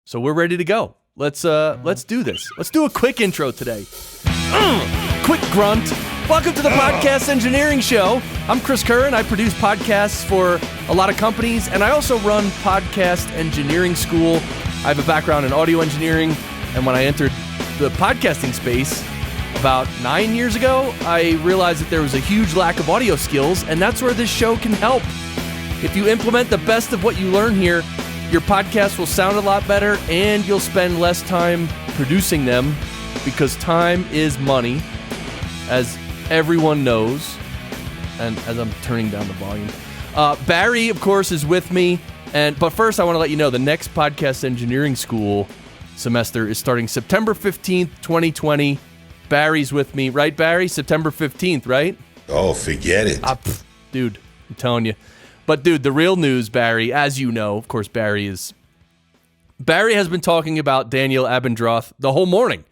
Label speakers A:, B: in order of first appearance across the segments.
A: So we're ready to go. Let's do this. Let's do a quick intro today. Quick grunt. Welcome to the Podcast Engineering Show. I'm Chris Curran. I produce podcasts for a lot of companies, and I also run Podcast Engineering School. I have a background in audio engineering, and when I entered the podcasting space about 9 years ago, I realized that there was a huge lack of audio skills, and that's where this show can help. If you implement the best of what you learn here, your podcast will sound a lot better, and you'll spend less time producing them, because time is money, as everyone knows. And as I'm turning down the volume, Barry, of course, is with me. But first, I want to let you know the next Podcast Engineering School semester is starting September 15th, 2020. Barry's with me, right, Barry? September 15th, right?
B: Oh, forget it.
A: Dude, I'm telling you. But dude, the real news, Barry, as you know, of course, Barry has been talking about Daniel Abendroth the whole morning.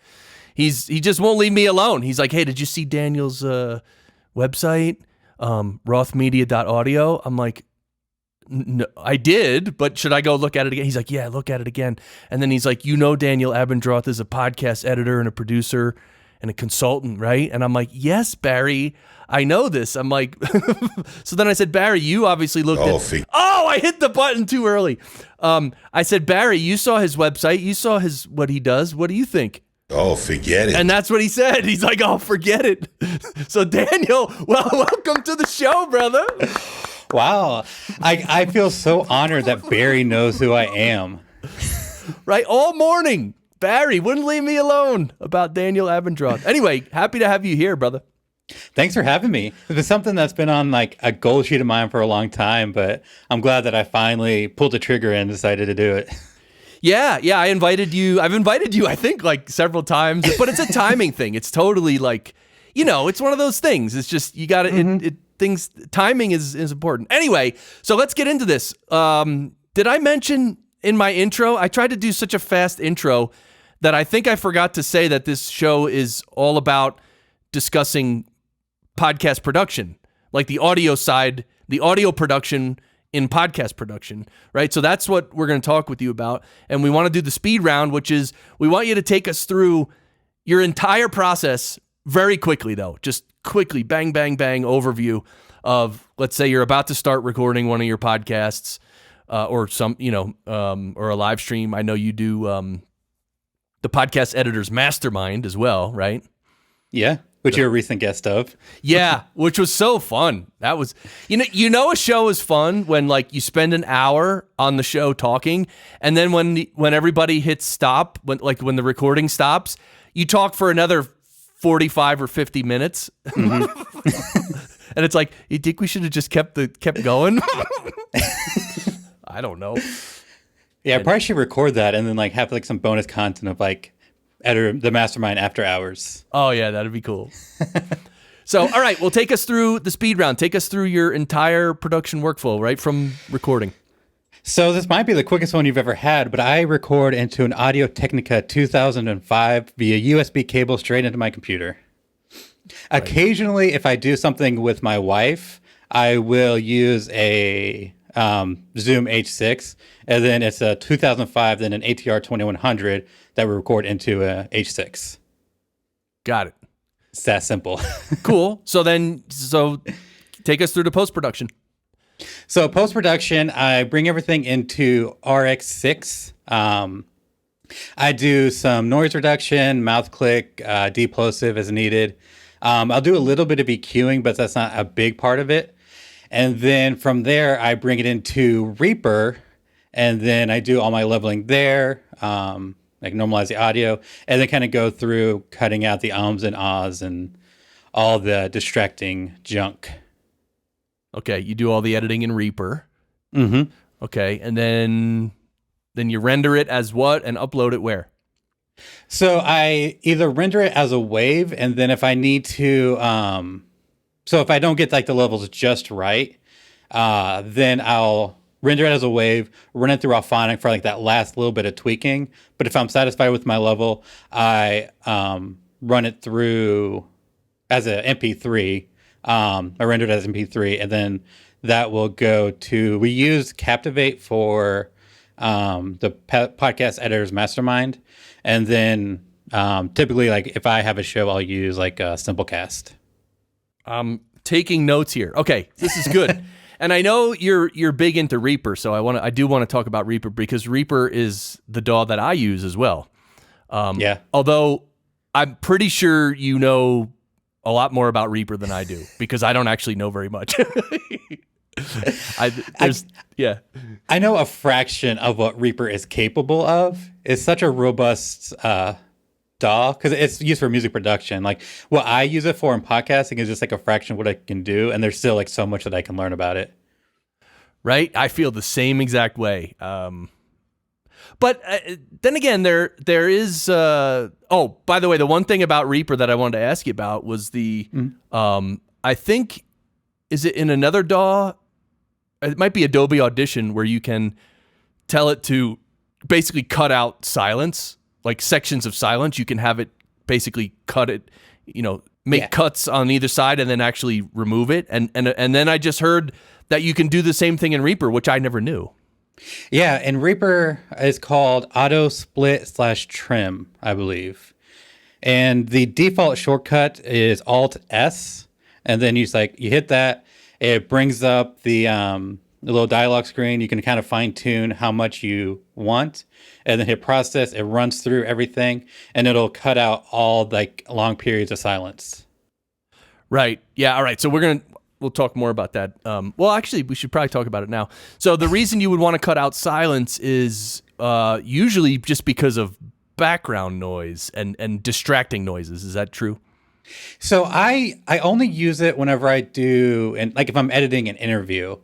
A: He just won't leave me alone. He's like, hey, did you see Daniel's website, rothmedia.audio? I'm like, no, I did, but should I go look at it again? He's like, yeah, look at it again. And then he's like, Daniel Abendroth is a podcast editor and a producer and a consultant, right? And I'm like, yes, Barry, I know this. I'm like, so then I said, Barry, you obviously looked I hit the button too early. I said, Barry, you saw his website. You saw what he does. What do you think?
B: Oh, forget it.
A: And that's what he said. He's like, oh, forget it. So Daniel, welcome to the show, brother.
C: Wow. I feel so honored that Barry knows who I am.
A: Right? All morning, Barry wouldn't leave me alone about Daniel Abendroth. Anyway, happy to have you here, brother.
C: Thanks for having me. It's something that's been on like a goal sheet of mine for a long time, but I'm glad that I finally pulled the trigger and decided to do it.
A: Yeah, I've invited you, I think, like several times, but it's a timing thing. It's totally like, it's one of those things. It's just, you got to, timing is important. Anyway, so let's get into this. Did I mention in my intro, I tried to do such a fast intro that I think I forgot to say that this show is all about discussing podcast production, like the audio side, the audio production in podcast production, right? So that's what we're going to talk with you about. And we want to do the speed round, which is we want you to take us through your entire process very quickly, though. Just quickly, bang, bang, bang overview of, let's say you're about to start recording one of your podcasts or some, or a live stream. I know you do the Podcast Editor's Mastermind as well, right?
C: Yeah. Which you're a recent guest of.
A: Yeah, which was so fun. That was, a show is fun when like you spend an hour on the show talking, and then when everybody hits stop, when the recording stops, you talk for another 45 or 50 minutes, and it's like, you think we should have just kept going? I don't know.
C: Yeah, I probably should record that and then like have like some bonus content of like Editor, the Mastermind after hours.
A: Oh, yeah, that'd be cool. So, all right, well, take us through the speed round. Take us through your entire production workflow, right from recording.
C: So this might be the quickest one you've ever had, but I record into an Audio-Technica 2005 via USB cable straight into my computer. Right. Occasionally, if I do something with my wife, I will use a Zoom H6, and then it's a 2005, then an ATR 2100 that we record into a H6.
A: Got it.
C: It's that simple.
A: Cool. So take us through the post-production.
C: So post-production, I bring everything into RX6. I do some noise reduction, mouth click, De-Plosive as needed. I'll do a little bit of EQing, but that's not a big part of it. And then from there, I bring it into Reaper, and then I do all my leveling there, like normalize the audio, and then kind of go through cutting out the ums and ahs and all the distracting junk.
A: Okay, you do all the editing in Reaper.
C: Mm-hmm.
A: Okay, and then you render it as what and upload it where?
C: So I either render it as a wave, and then if I need to, so if I don't get like the levels just right, then I'll render it as a wave, run it through Auphonic for like that last little bit of tweaking. But if I'm satisfied with my level, I run it through as an MP3. I render it as MP3, and then that will go to, we use Captivate for the podcast editor's mastermind. And then typically, like if I have a show, I'll use like Simplecast.
A: I'm taking notes here. Okay, this is good. And I know you're big into Reaper, so I do want to talk about Reaper because Reaper is the DAW that I use as well.
C: Yeah.
A: Although I'm pretty sure you know a lot more about Reaper than I do because I don't actually know very much.
C: I know a fraction of what Reaper is capable of. It's such a robust DAW because it's used for music production. Like what I use it for in podcasting is just like a fraction of what I can do, and there's still like so much that I can learn about it.
A: Right, I feel the same exact way. But then again, there is. Oh, by the way, the one thing about Reaper that I wanted to ask you about was the. I think, is it in another DAW? It might be Adobe Audition where you can tell it to basically cut out silence, like sections of silence. You can have it basically cut it, make cuts on either side and then actually remove it. And then I just heard that you can do the same thing in Reaper, which I never knew.
C: Yeah, and Reaper is called Auto Split / Trim, I believe. And the default shortcut is Alt S, and then you hit that. It brings up the little dialog screen. You can kind of fine tune how much you want, and then hit process. It runs through everything, and it'll cut out all like long periods of silence. Right.
A: Yeah. All right. So we'll talk more about that. Well, actually, we should probably talk about it now. So the reason you would want to cut out silence is usually just because of background noise and distracting noises. Is that true?
C: So I only use it whenever I do, and like if I'm editing an interview.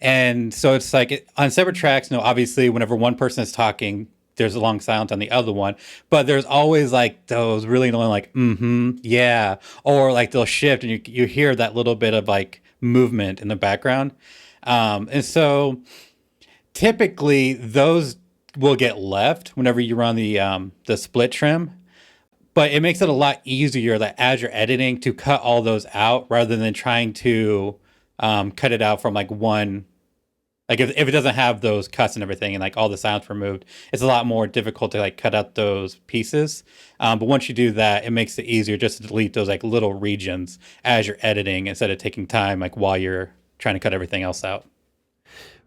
C: And so it's like on separate tracks, obviously whenever one person is talking, there's a long silence on the other one, but there's always like those really annoying, like, yeah, or like they'll shift and you hear that little bit of like movement in the background. And so typically those will get left whenever you run the split trim, but it makes it a lot easier that as you're editing to cut all those out rather than trying to cut it out from like one. Like if it doesn't have those cuts and everything and like all the silence removed, it's a lot more difficult to like cut out those pieces. But once you do that, it makes it easier just to delete those like little regions as you're editing instead of taking time like while you're trying to cut everything else out.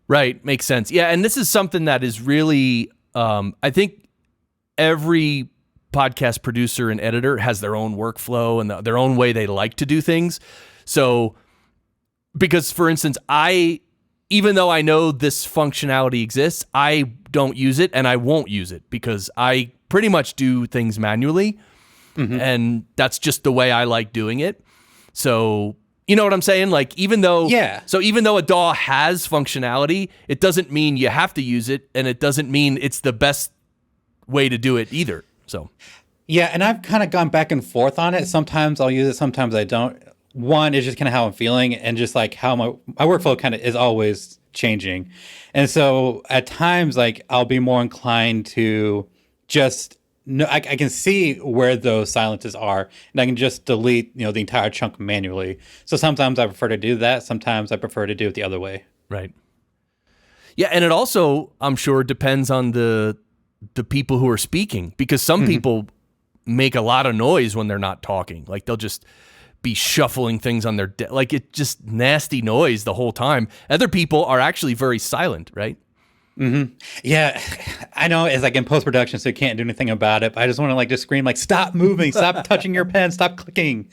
A: Right. Makes sense. Yeah. And this is something that is really, I think every podcast producer and editor has their own workflow and their own way they like to do things. So, because for instance, even though I know this functionality exists, I don't use it and I won't use it because I pretty much do things manually. And that's just the way I like doing it. So, you know what I'm saying? Like, even though a DAW has functionality, it doesn't mean you have to use it, and it doesn't mean it's the best way to do it either. So,
C: yeah, and I've kind of gone back and forth on it. Sometimes I'll use it, sometimes I don't. One is just kind of how I'm feeling and just like how my workflow kind of is always changing. And so at times, like I'll be more inclined to just know, I can see where those silences are and I can just delete, the entire chunk manually. So sometimes I prefer to do that. Sometimes I prefer to do it the other way.
A: Right. Yeah. And it also, I'm sure, depends on the people who are speaking, because some people make a lot of noise when they're not talking. Like they'll just be shuffling things on their like it's just nasty noise the whole time. Other people are actually very silent, right?
C: Yeah, I know it's like in post-production, so you can't do anything about it. But I just want to like just scream like, stop moving, stop touching your pen, stop clicking.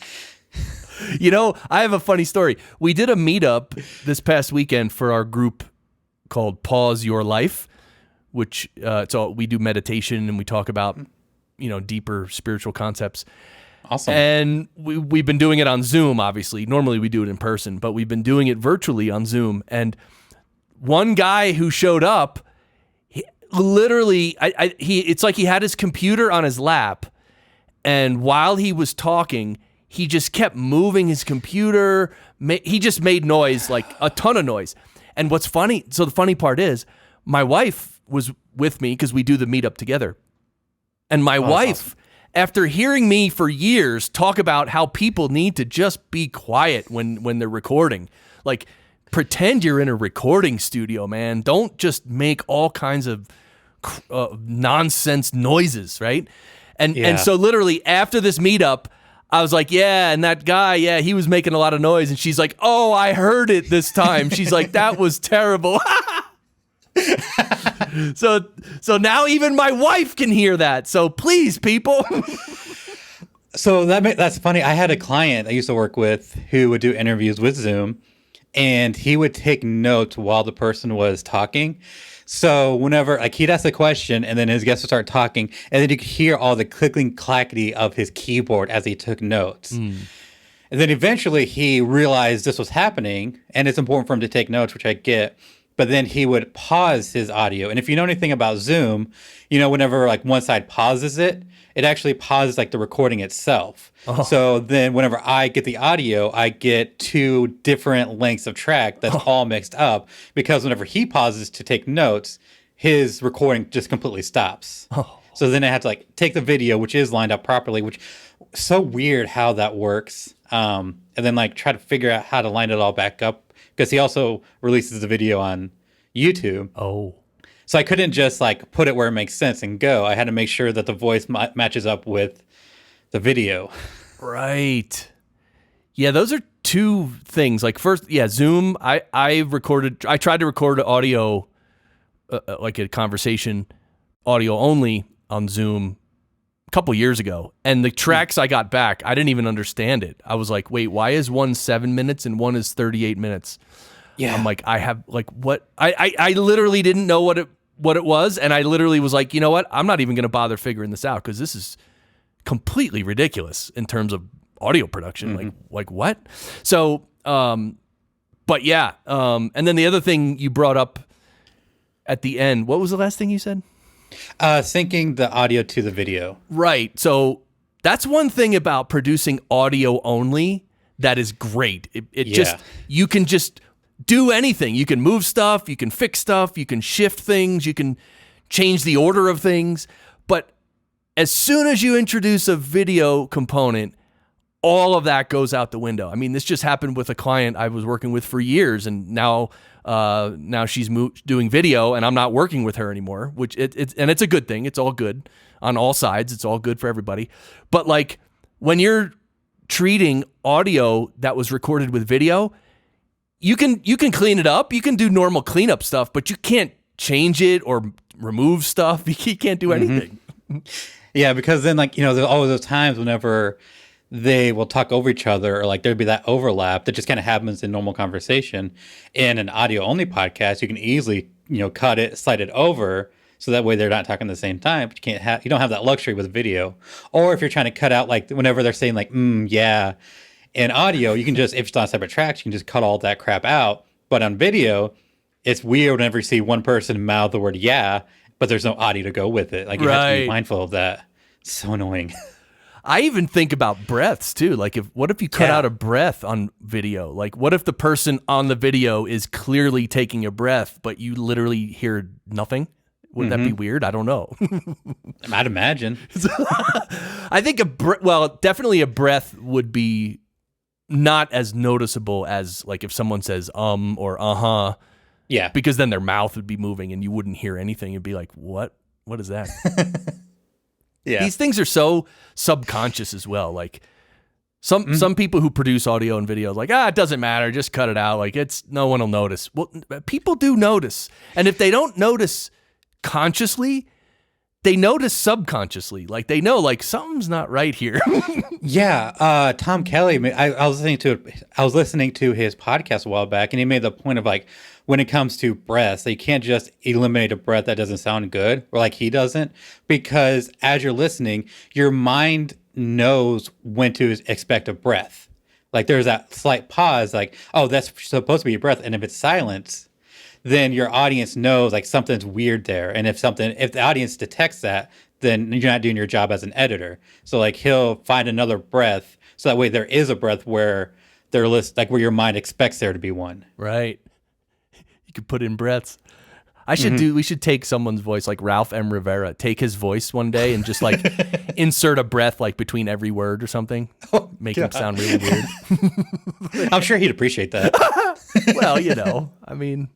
A: I have a funny story. We did a meetup this past weekend for our group called Pause Your Life, which so we do meditation and we talk about deeper spiritual concepts.
C: Awesome.
A: And we've been doing it on Zoom, obviously. Normally we do it in person, but we've been doing it virtually on Zoom. And one guy who showed up, it's like he had his computer on his lap, and while he was talking, he just kept moving his computer. He just made noise, like a ton of noise. And what's funny, so the funny part is, my wife was with me because we do the meetup together. And my wife... Awesome. After hearing me for years talk about how people need to just be quiet when they're recording, like pretend you're in a recording studio, man. Don't just make all kinds of nonsense noises, right? And so literally after this meetup, I was like, yeah, and that guy, yeah, he was making a lot of noise. And she's like, oh, I heard it this time. She's like, that was terrible. So now even my wife can hear that. So please, people.
C: So that's funny. I had a client I used to work with who would do interviews with Zoom, and he would take notes while the person was talking. So whenever, like, he'd ask a question and then his guest would start talking, and then you could hear all the clicking clackety of his keyboard as he took notes. And then eventually he realized this was happening, and it's important for him to take notes, which I get. But then he would pause his audio. And if you know anything about Zoom, whenever like one side pauses it, it actually pauses like the recording itself. Oh. So then whenever I get the audio, I get two different lengths of track that's all mixed up, because whenever he pauses to take notes, his recording just completely stops. Oh. So then I have to like take the video, which is lined up properly, which so weird how that works. And then like try to figure out how to line it all back up, because he also releases the video on YouTube.
A: Oh.
C: So I couldn't just like put it where it makes sense and go. I had to make sure that the voice matches up with the video.
A: Right. Yeah, those are two things. Like first, yeah, Zoom, I tried to record audio, like a conversation, audio only on Zoom a couple years ago. And the tracks I got back, I didn't even understand it. I was like, wait, why is one 7 minutes and one is 38 minutes? Yeah. I'm like, I have like what? I literally didn't know what it was. And I literally was like, you know what? I'm not even going to bother figuring this out, because this is completely ridiculous in terms of audio production. Mm-hmm. Like what? So, but yeah. And then the other thing you brought up at the end, what was the last thing you said?
C: Syncing the audio to the video.
A: Right. So that's one thing about producing audio only that is great. You can just do anything. You can move stuff, you can fix stuff, you can shift things, you can change the order of things. But as soon as you introduce a video component, all of that goes out the window. I mean, this just happened with a client I was working with for years, and now she's doing video, and I'm not working with her anymore, which it's a good thing. It's all good on all sides. It's all good for everybody. But like when you're treating audio that was recorded with video, you can clean it up. You can do normal cleanup stuff, but you can't change it or remove stuff. You can't do anything.
C: Mm-hmm. Yeah, because then like, there's always those times whenever they will talk over each other, or like there'd be that overlap that just kind of happens in normal conversation. In an audio only podcast, you can easily, cut it, slide it over, so that way they're not talking at the same time. But you don't have that luxury with video. Or if you're trying to cut out like whenever they're saying like, yeah. In audio, you can just, if it's on separate tracks, you can just cut all that crap out. But on video, it's weird whenever you see one person mouth the word yeah, but there's no audio to go with it. Like you have to be mindful of that. It's so annoying.
A: I even think about breaths too. Like what if you cut out a breath on video? Like what if the person on the video is clearly taking a breath, but you literally hear nothing? Wouldn't that be weird? I don't know.
C: I'd imagine.
A: I think definitely a breath would be not as noticeable as like if someone says or uh-huh.
C: Yeah.
A: Because then their mouth would be moving and you wouldn't hear anything. You'd be like, what is that? Yeah. These things are so subconscious as well. Like some people who produce audio and video like, it doesn't matter, just cut it out. Like no one will notice. Well, people do notice. And if they don't notice consciously, they notice subconsciously. Like they know like something's not right here.
C: Yeah. Tom Kelly, I was listening to his podcast a while back, and he made the point of like, when it comes to breaths, you can't just eliminate a breath that doesn't sound good, or like he doesn't, because as you're listening, your mind knows when to expect a breath. Like there's that slight pause, like, oh, that's supposed to be a breath. And if it's silence, then your audience knows like something's weird there. And if the audience detects that, then you're not doing your job as an editor. So like he'll find another breath, so that way there is a breath where like where your mind expects there to be one.
A: Right. You could put in breaths. We should take someone's voice, like Ralph M. Rivera, take his voice one day and just like insert a breath like between every word or something. Make him sound really weird.
C: I'm sure he'd appreciate that.
A: Well, I mean,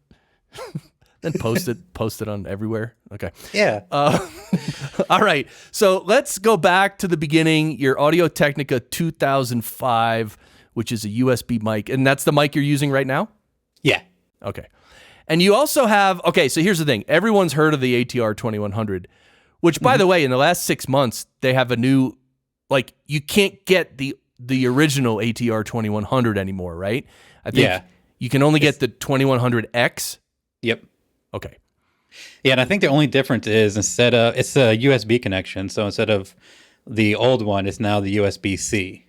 A: then post it on everywhere. Okay.
C: Yeah.
A: All right. So let's go back to the beginning. Your Audio-Technica 2005, which is a USB mic, and that's the mic you're using right now?
C: Yeah.
A: Okay. And you also have, okay, so here's the thing. Everyone's heard of the ATR 2100, which, by the way, in the last 6 months, they have a new, like, you can't get the original ATR 2100 anymore, right? I think you can only get the 2100X.
C: Yep.
A: Okay.
C: Yeah, and I think the only difference is it's a USB connection. So instead of the old one, it's now the USB-C.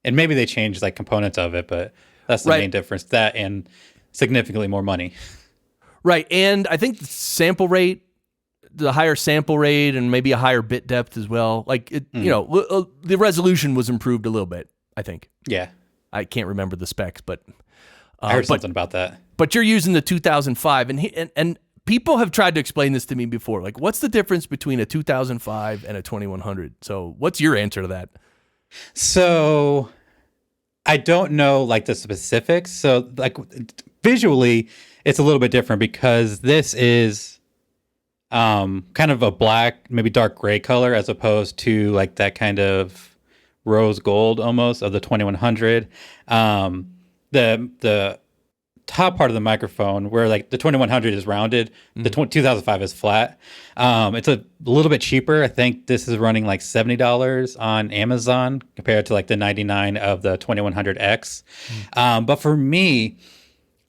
C: And maybe they changed like components of it, but that's the main difference. That and significantly more money.
A: Right. And I think the higher sample rate and maybe a higher bit depth as well. Like, the resolution was improved a little bit, I think.
C: Yeah.
A: I can't remember the specs, but
C: I heard something about that.
A: But you're using the 2005, and people have tried to explain this to me before. Like, what's the difference between a 2005 and a 2100? So what's your answer to that?
C: So I don't know like the specifics. So like visually, it's a little bit different because this is kind of a black, maybe dark gray color as opposed to like that kind of rose gold almost of the 2100. The top part of the microphone where like the 2100 is rounded, the 2005 is flat. It's a little bit cheaper. I think this is running like $70 on Amazon compared to like the 99 of the 2100X. But for me,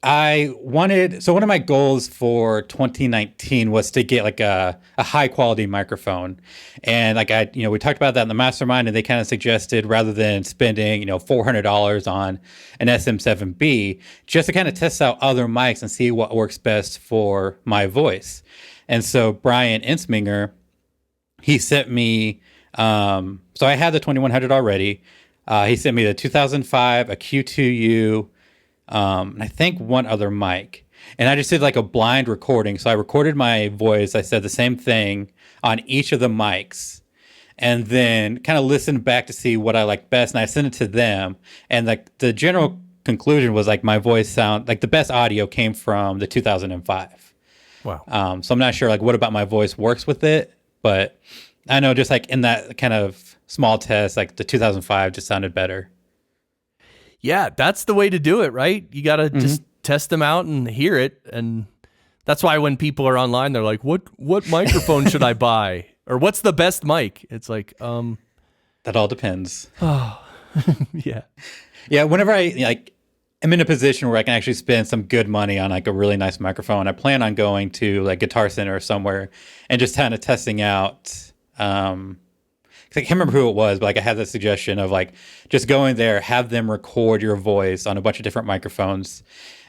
C: one of my goals for 2019 was to get like a high quality microphone. And like we talked about that in the mastermind, and they kind of suggested rather than spending, $400 on an SM7B, just to kind of test out other mics and see what works best for my voice. And so Brian Insminger, he sent me, so I had the 2100 already. He sent me the 2005, a Q2U, and I think one other mic. And I just did like a blind recording. So I recorded my voice. I said the same thing on each of the mics and then kind of listened back to see what I liked best. And I sent it to them. And like the general conclusion was like my voice sound, like the best audio came from the 2005.
A: Wow.
C: So I'm not sure like what about my voice works with it, but I know just like in that kind of small test, like the 2005 just sounded better.
A: Yeah, that's the way to do it, right? You got to just test them out and hear it. And that's why when people are online, they're like, what microphone should I buy? Or what's the best mic? It's like,
C: that all depends.
A: Oh, yeah.
C: Yeah, whenever I'm in a position where I can actually spend some good money on like a really nice microphone, I plan on going to like Guitar Center or somewhere and just kind of testing out, I can't remember who it was, but like I had the suggestion of like just going there, have them record your voice on a bunch of different microphones,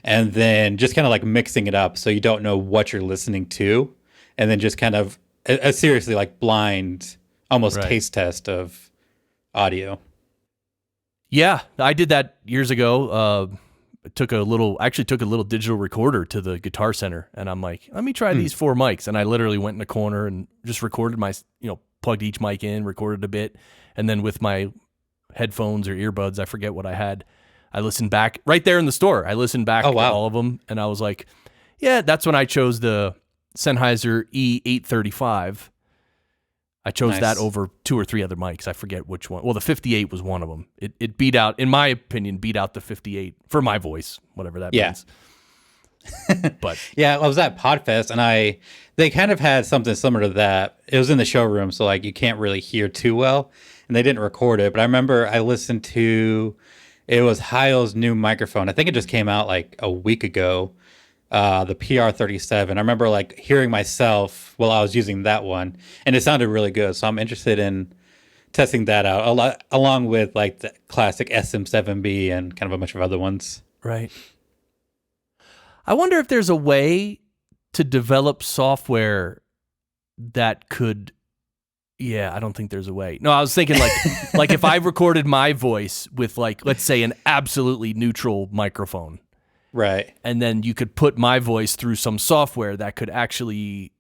C: and then just kind of like mixing it up so you don't know what you're listening to, and then just kind of a seriously like blind, almost taste test of audio.
A: Yeah, I did that years ago. Took a little digital recorder to the Guitar Center, and I'm like, let me try these 4 mics, and I literally went in a corner and just recorded plugged each mic in, recorded a bit, and then with my headphones or earbuds, I forget what I had, I listened back right there in the store. I listened back to all of them, and I was like, yeah, that's when I chose the Sennheiser E835. I chose that over 2 or 3 other mics. I forget which one. Well, the 58 was one of them. It beat out, in my opinion, the 58 for my voice, whatever that means. But
C: yeah, I was at Podfest, and they kind of had something similar to that. It was in the showroom, so like you can't really hear too well, and they didn't record it. But I remember I listened to, it was Heil's new microphone. I think it just came out like a week ago, the PR37. I remember like hearing myself while I was using that one, and it sounded really good. So I'm interested in testing that out, along with like the classic SM7B and kind of a bunch of other ones.
A: Right. I wonder if there's a way to develop software that could. Yeah, I don't think there's a way. No, I was thinking like if I recorded my voice with like, let's say, an absolutely neutral microphone.
C: Right.
A: And then you could put my voice through some software that could actually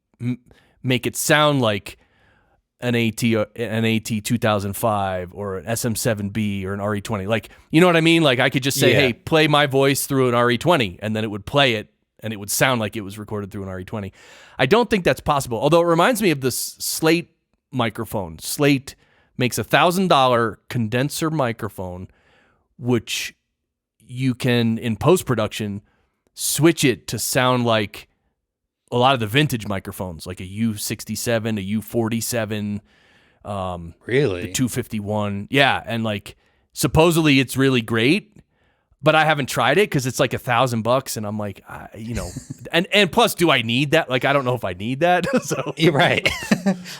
A: make it sound like an AT 2005 or an SM7B or an RE20. Like, you know what I mean? Like I could just say, hey, play my voice through an RE20, and then it would play it, and it would sound like it was recorded through an RE20. I don't think that's possible. Although it reminds me of this Slate microphone. Slate makes $1,000 condenser microphone, which you can, in post-production, switch it to sound like a lot of the vintage microphones, like a U67, a U47,
C: really,
A: the 251. Yeah, and like supposedly it's really great, but I haven't tried it because it's like $1,000, and I'm like, and plus, do I need that? Like, I don't know if I need that. So
C: you're right.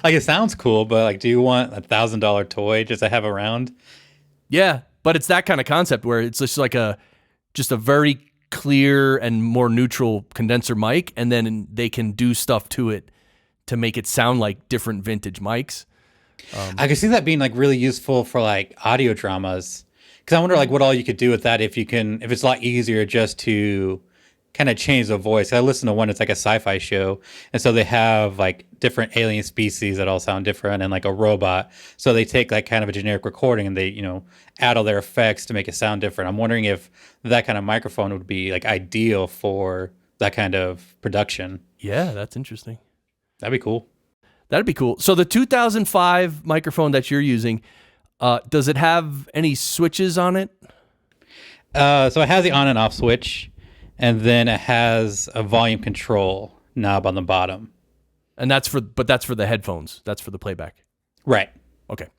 C: Like, it sounds cool, but like, do you want $1,000 toy just to have around?
A: Yeah, but it's that kind of concept where it's just like a very clear and more neutral condenser mic, and then they can do stuff to it to make it sound like different vintage mics.
C: I could see that being like really useful for like audio dramas, because I wonder like what all you could do with that if it's a lot easier just to kind of change the voice. I listen to one, it's like a sci-fi show, and so they have like different alien species that all sound different and like a robot. So they take like kind of a generic recording and they, add all their effects to make it sound different. I'm wondering if that kind of microphone would be like ideal for that kind of production.
A: Yeah, that's interesting.
C: That'd be cool.
A: That'd be cool. So the 2005 microphone that you're using, does it have any switches on it?
C: So it has the on and off switch, and then it has a volume control knob on the bottom.
A: And that's for the headphones. That's for the playback.
C: Right.
A: Okay.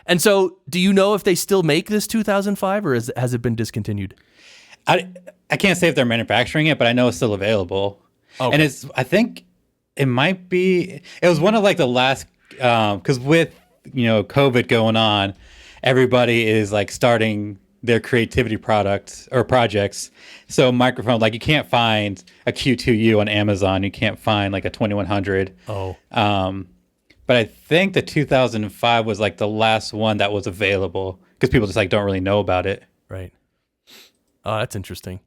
A: And so do you know if they still make this 2005 or has it been discontinued?
C: I can't say if they're manufacturing it, but I know it's still available. Okay. And I think it might be, it was one of like the last, because with, COVID going on, everybody is like starting their creativity products or projects. So microphone, like you can't find a Q2U on Amazon. You can't find like a 2100.
A: Oh.
C: But I think the 2005 was like the last one that was available because people just like don't really know about it.
A: Right. Oh, that's interesting.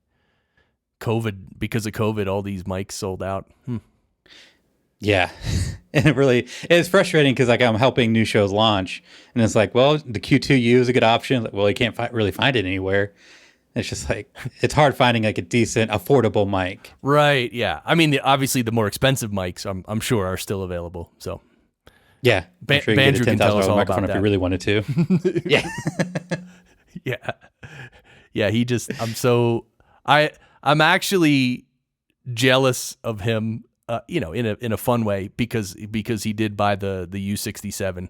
A: Because of COVID, all these mics sold out.
C: Yeah. And it's frustrating because like I'm helping new shows launch, and it's like, well, the Q2U is a good option. Like, well, you can't really find it anywhere. It's just like, it's hard finding like a decent, affordable mic.
A: Right. Yeah. I mean, obviously the more expensive mics, I'm sure are still available. So
C: yeah, I'm sure you can get a $10,000 microphone if
A: that.
C: you really wanted to. Yeah.
A: Yeah. Yeah. I'm actually jealous of him, in a fun way because he did buy the U67,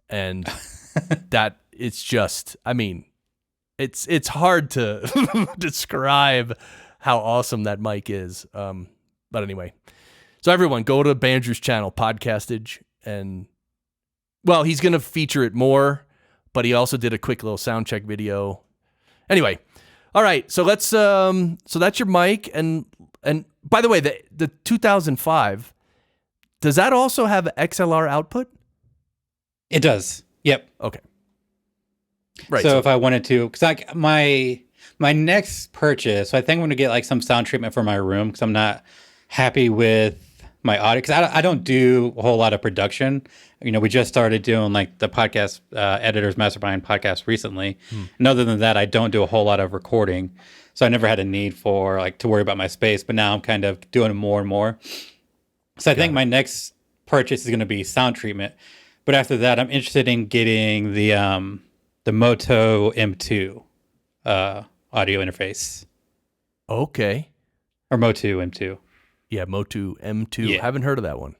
A: and that it's just, I mean, it's hard to describe how awesome that mic is. But anyway, so everyone go to Bandrew's channel, Podcastage, and well, he's going to feature it more, but he also did a quick little sound check video. Anyway, all right, so let's so that's your mic, and by the way, the 2005, does that also have XLR output?
C: It does. Yep.
A: Okay. Right.
C: So if I wanted to, because like my next purchase, so I think I'm going to get like some sound treatment for my room because I'm not happy with my audio, because I don't do a whole lot of production. We just started doing like the podcast editors mastermind podcast recently. And other than that, I don't do a whole lot of recording. So I never had a need for like to worry about my space, but now I'm kind of doing it more and more. So I think my next purchase is going to be sound treatment. But after that, I'm interested in getting the Moto M2 audio interface.
A: Okay.
C: Or Moto M2.
A: Yeah, Moto M2.
C: Yeah.
A: Haven't heard of that one.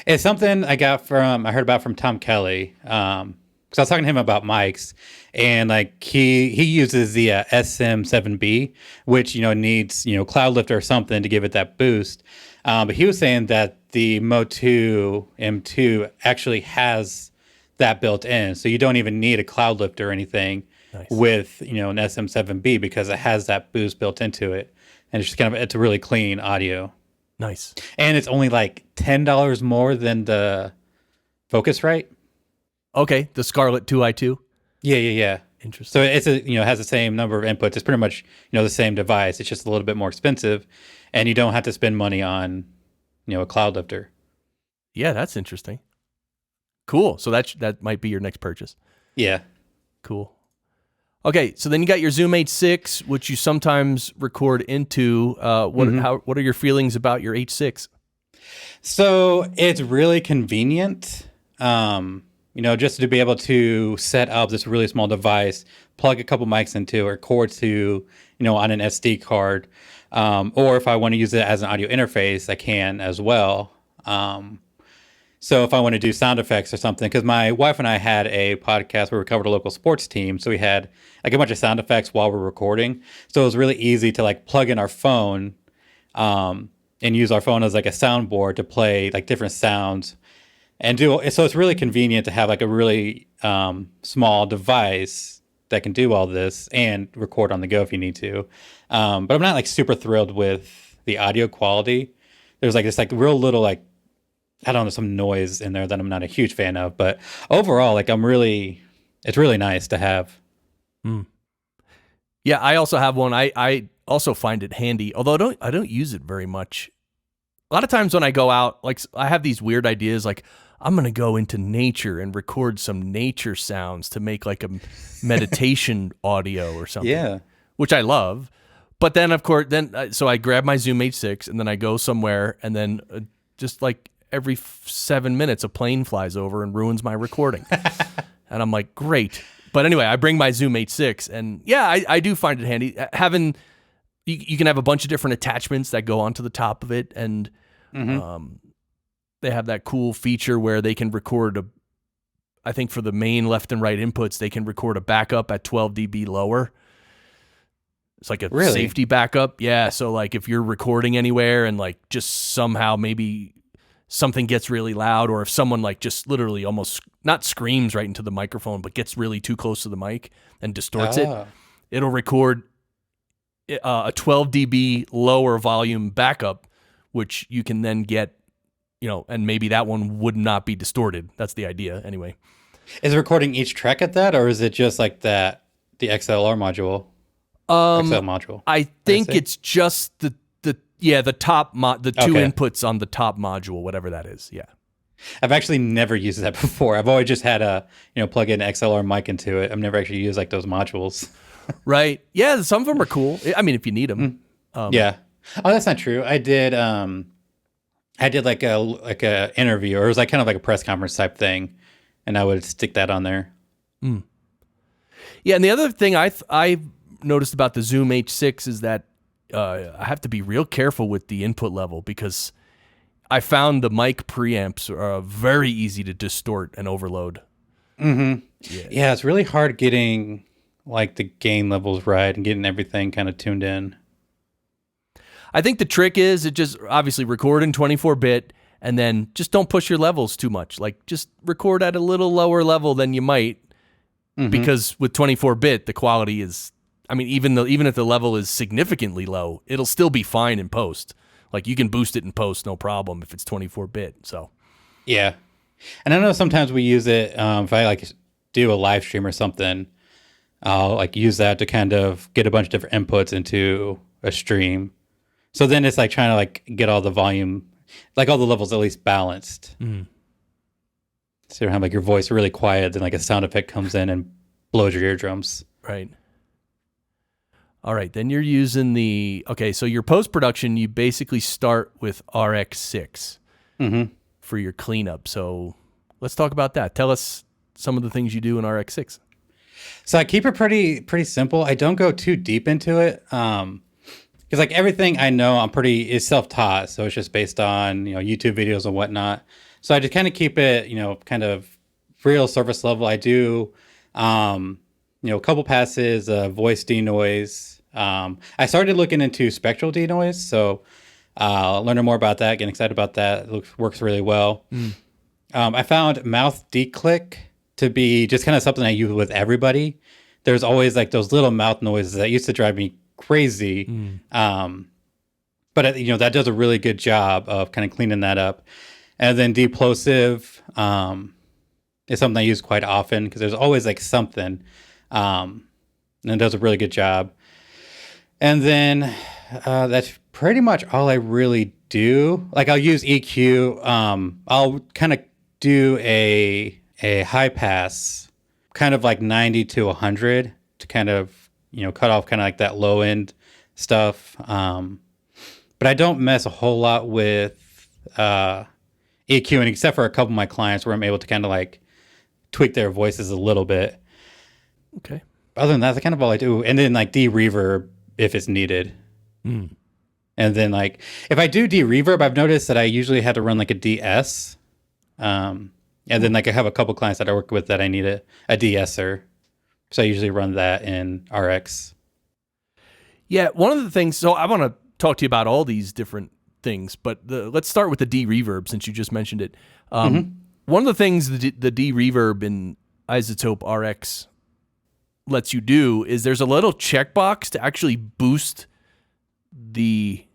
C: It's something I heard about from Tom Kelly. Because I was talking to him about mics, and like he uses the SM7B, which needs cloud lifter or something to give it that boost. But he was saying that the Moto M2 actually has that built in, so you don't even need a cloud lifter or anything. Nice. With an SM7B because it has that boost built into it, and it's just it's a really clean audio.
A: Nice. And
C: it's only like $10 more than the Focusrite.
A: Okay, the Scarlett 2i2.
C: Yeah.
A: Interesting.
C: So it's has the same number of inputs. It's pretty much the same device. It's just a little bit more expensive, and you don't have to spend money on a cloud lifter.
A: Yeah, that's interesting. Cool. So that might be your next purchase.
C: Yeah.
A: Cool. Okay, so then you got your Zoom H6, which you sometimes record into. What are your feelings about your H6?
C: So it's really convenient, just to be able to set up this really small device, plug a couple mics into, or record to, on an SD card. Or if I want to use it as an audio interface, I can as well. So if I want to do sound effects or something, because my wife and I had a podcast where we covered a local sports team, so we had like a bunch of sound effects while we're recording. So it was really easy to like plug in our phone and use our phone as like a soundboard to play like different sounds and do. So it's really convenient to have like a really small device that can do all this and record on the go if you need to. But I'm not like super thrilled with the audio quality. There's like this like real little like, I don't know, some noise in there that I'm not a huge fan of, but overall, like it's really nice to have.
A: Yeah, I also have one. I also find it handy, although I don't use it very much. A lot of times when I go out, like I have these weird ideas, like I'm going to go into nature and record some nature sounds to make like a meditation audio or something.
C: Yeah.
A: Which I love. But then of course, so I grab my Zoom H6 and then I go somewhere and then just like every 7 minutes a plane flies over and ruins my recording. And I'm like, great. But anyway, I bring my Zoom H6 and yeah, I do find it handy. Having, you can have a bunch of different attachments that go onto the top of it. And they have that cool feature where they can record I think for the main left and right inputs, they can record a backup at 12 dB lower. It's like a safety backup. Yeah. So like if you're recording anywhere and like just somehow maybe something gets really loud, or if someone like just literally almost not screams right into the microphone, but gets really too close to the mic and distorts it'll record a 12 dB lower volume backup, which you can then get, and maybe that one would not be distorted. That's the idea anyway.
C: Is it recording each track at that, or is it just like the XLR module? XL module.
A: I think it's just the top the two inputs on the top module, whatever that is. Yeah.
C: I've actually never used that before. I've always just had a plug in XLR mic into it. I've never actually used like those modules.
A: Right. Yeah, some of them are cool. I mean, if you need them.
C: Yeah. Oh, that's not true. I did like a interview, or it was like kind of like a press conference type thing, and I would stick that on there.
A: Yeah, and the other thing I noticed about the Zoom H6 is that I have to be real careful with the input level, because I found the mic preamps are very easy to distort and overload.
C: Yeah, it's really hard getting like the gain levels right and getting everything kind of tuned in.
A: I think the trick is it just obviously record in 24-bit and then just don't push your levels too much. Like just record at a little lower level than you might, because with 24-bit the quality is, I mean, even if the level is significantly low, it'll still be fine in post. Like you can boost it in post, no problem, if it's 24-bit. So,
C: yeah. And I know sometimes we use it if I like do a live stream or something. I'll like use that to kind of get a bunch of different inputs into a stream. So then it's like trying to like get all the volume, like all the levels at least balanced. So you don't have like your voice really quiet, then like a sound effect comes in and blows your eardrums.
A: Right. All right, then you're using so your post-production, you basically start with RX6 for your cleanup. So let's talk about that. Tell us some of the things you do in RX6.
C: So I keep it pretty simple. I don't go too deep into it. Because like everything I know is self-taught. So it's just based on, YouTube videos and whatnot. So I just kind of keep it, kind of real surface level. I do, a couple passes, voice denoise. I started looking into spectral denoise, so learning more about that, getting excited about that. It works really well. I found mouth declick to be just kind of something I use with everybody. There's always like those little mouth noises that used to drive me crazy. But that does a really good job of kind of cleaning that up. And then De-Plosive is something I use quite often because there's always like something. And it does a really good job. And then that's pretty much all I really do. Like I'll use EQ. I'll kind of do a high pass, kind of like 90 to 100 to kind of, cut off kind of like that low end stuff. But I don't mess a whole lot with EQing, except for a couple of my clients where I'm able to kind of like tweak their voices a little bit.
A: Okay.
C: Other than that, that's kind of all I do. And then like De-Reverb if it's needed. And then like if I do De-Reverb, I've noticed that I usually have to run like a DS. And then like I have a couple clients that I work with that I need a de-esser. So I usually run that in RX.
A: Yeah, one of the things, so I want to talk to you about all these different things, but let's start with the De-Reverb since you just mentioned it. One of the things the De-Reverb in iZotope RX lets you do is there's a little checkbox to actually boost the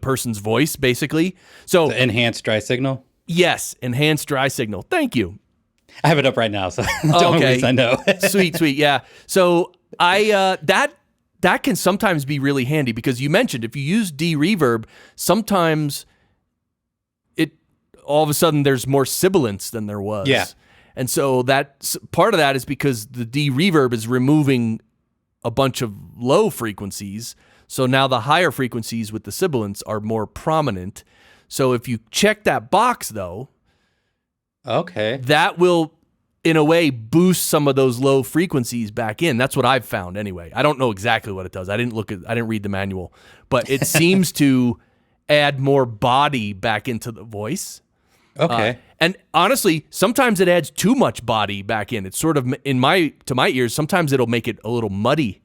A: person's voice, basically. So
C: the enhanced dry signal?
A: Yes, enhanced dry signal. Thank you.
C: I have it up right now, so don't worry, I know.
A: Sweet, yeah. So I that can sometimes be really handy because you mentioned if you use De-Reverb, sometimes it all of a sudden there's more sibilance than there was.
C: Yeah.
A: And so that part of that is because the De-Reverb is removing a bunch of low frequencies. So now the higher frequencies with the sibilance are more prominent. So if you check that box though,
C: okay,
A: that will in a way boost some of those low frequencies back in. That's what I've found anyway. I don't know exactly what it does. I didn't read the manual, but it seems to add more body back into the voice.
C: Okay.
A: And honestly, sometimes it adds too much body back in. It's sort of to my ears, sometimes it'll make it a little muddy.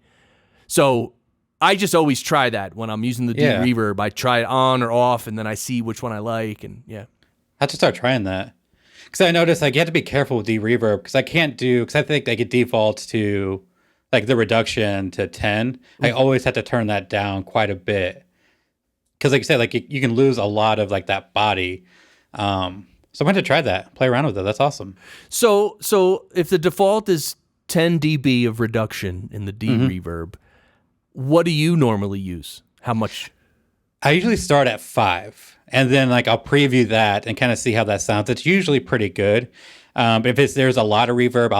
A: So I just always try that when I'm using the De-Reverb. I try it on or off, and then I see which one I like, and yeah.
C: I have to start trying that. Because I noticed like you have to be careful with De-Reverb because I think like it defaults to like the reduction to 10. I always have to turn that down quite a bit. Because like you said, like you can lose a lot of like that body. So I'm going to try that, play around with it. That's awesome.
A: So if the default is 10 dB of reduction in the De-Reverb, what do you normally use? How much?
C: I usually start at 5, and then like I'll preview that and kind of see how that sounds. It's usually pretty good. If there's a lot of reverb,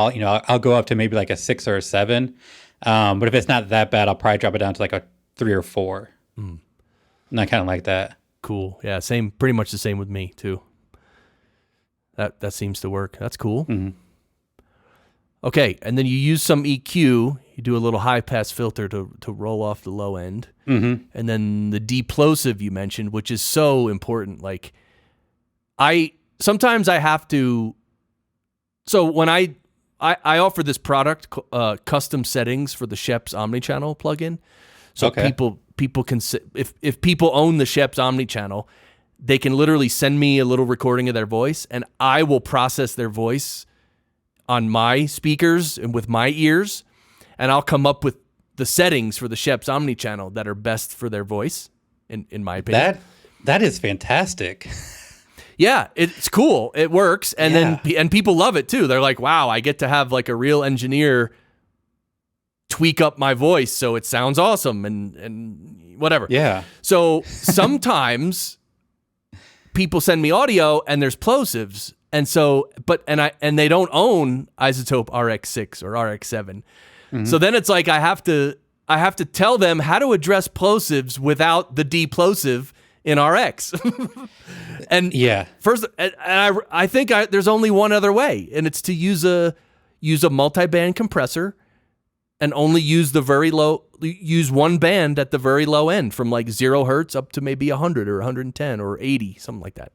C: I'll go up to maybe like a 6 or a 7. But if it's not that bad, I'll probably drop it down to like a 3 or 4. And I kind of like that.
A: Cool. Yeah, pretty much the same with me too. That seems to work. That's cool. Okay, and then you use some EQ. You do a little high pass filter to roll off the low end, and then the De-Plosive you mentioned, which is so important. Like, sometimes I have to. So when I offer this product, custom settings for the Sheps Omnichannel plugin. So people can, if people own the Sheps Omnichannel, they can literally send me a little recording of their voice, and I will process their voice on my speakers and with my ears, and I'll come up with the settings for the Sheps Omnichannel that are best for their voice, in my opinion.
C: That is fantastic.
A: Yeah, it's cool. It works, and then people love it too. They're like, "Wow, I get to have like a real engineer tweak up my voice so it sounds awesome," and whatever.
C: Yeah.
A: So sometimes people send me audio and there's plosives. And so, and they don't own iZotope RX6 or RX7. So then it's like I have to tell them how to address plosives without the De-Plosive in RX. And first, and I think there's only one other way, and it's to use a multi-band compressor and only use use one band at the very low end from like 0 hertz up to maybe 100 or 110 or 80, something like that.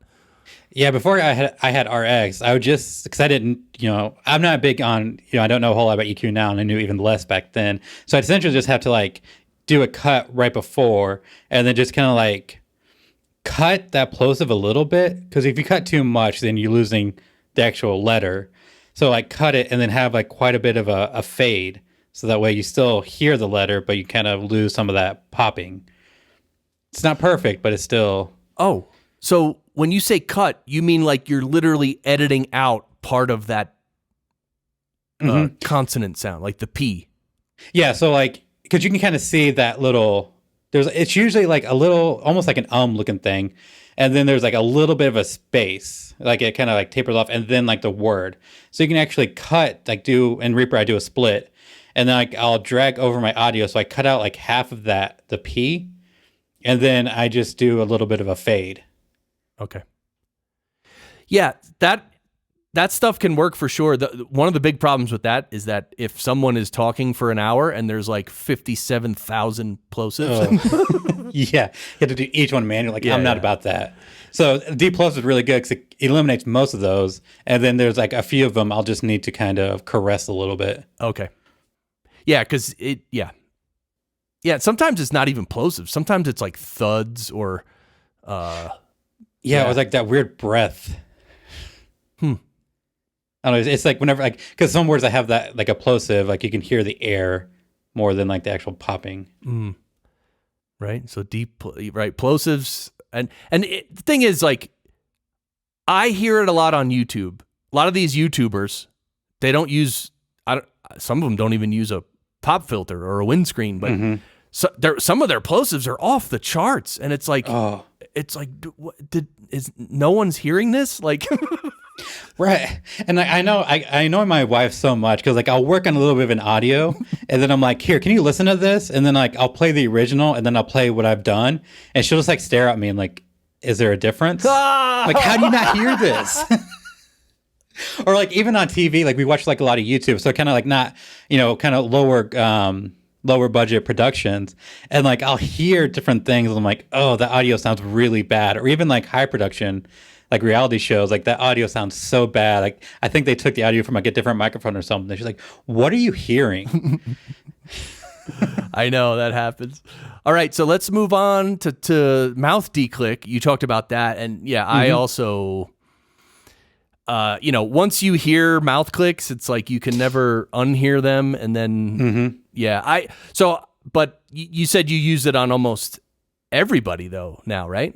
C: Yeah, before I had RX, I would just, because I didn't, I'm not big on, I don't know a whole lot about EQ now, and I knew even less back then. So I'd essentially just have to like do a cut right before, and then just kind of like cut that plosive a little bit, because if you cut too much, then you're losing the actual letter. So like cut it and then have like quite a bit of a fade, so that way you still hear the letter, but you kind of lose some of that popping. It's not perfect, but it's still...
A: Oh, so when you say cut, you mean like you're literally editing out part of that consonant sound, like the P.
C: Yeah, so like, because you can kind of see that little, it's usually like a little, almost like an looking thing. and then there's like a little bit of a space, like it kind of like tapers off, and then like the word. So you can actually cut, like in Reaper I do a split, and then like I'll drag over my audio, so I cut out like half of that, the P, and then I just do a little bit of a fade.
A: Okay. Yeah, that stuff can work for sure. One of the big problems with that is that if someone is talking for an hour and there's like 57,000 plosives.
C: Yeah, you have to do each one manually. Like, I'm not about that. So De-Plosive is really good because it eliminates most of those. And then there's like a few of them I'll just need to kind of caress a little bit.
A: Okay. Yeah, because yeah, sometimes it's not even plosive. Sometimes it's like thuds or...
C: Yeah, it was like that weird breath. I don't know, it's like whenever, like, because some words I have that, like a plosive, like you can hear the air more than like the actual popping.
A: Right? So right, plosives. And the thing is, like, I hear it a lot on YouTube. A lot of these YouTubers, they don't use, some of them don't even use a pop filter or a windscreen, but some of their plosives are off the charts. And it's like, is no one's hearing this? Like,
C: right. And I know my wife so much because like I'll work on a little bit of an audio and then I'm like, here, can you listen to this? And then like I'll play the original and then I'll play what I've done. And she'll just like stare at me and like, is there a difference? Like, how do you not hear this? Or like even on TV, like we watch like a lot of YouTube. So kind of like not, kind of lower budget productions, and like I'll hear different things and I'm like, oh, the audio sounds really bad. Or even like high production, like reality shows, like that audio sounds so bad. Like I think they took the audio from like a different microphone or something. She's like, what are you hearing?
A: I know that happens. All right, so let's move on to mouth declick. You talked about that, and yeah, I also once you hear mouth clicks, it's like you can never unhear them. And then, but you said you use it on almost everybody though now, right?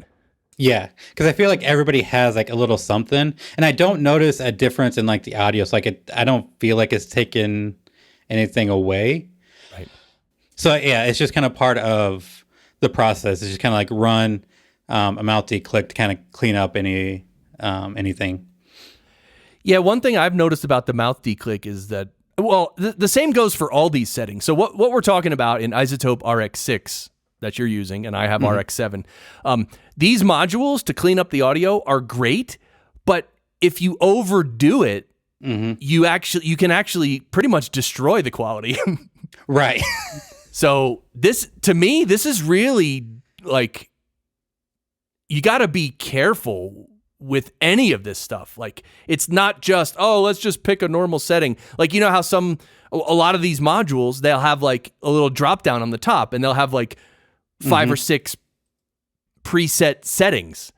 C: Yeah, because I feel like everybody has like a little something, and I don't notice a difference in like the audio. So like I don't feel like it's taken anything away.
A: Right.
C: So yeah, it's just kind of part of the process. It's just kind of like run a mouth declick to kind of clean up anything.
A: Yeah, one thing I've noticed about the mouth declick is that, well, the same goes for all these settings. So what we're talking about in iZotope RX6 that you're using, and I have RX7, these modules to clean up the audio are great, but if you overdo it, you can actually pretty much destroy the quality.
C: Right.
A: So to me, this is really like, you got to be careful with any of this stuff. Like, it's not just, let's just pick a normal setting. Like, you know how a lot of these modules, they'll have like a little drop down on the top and they'll have like 5 or 6 preset settings.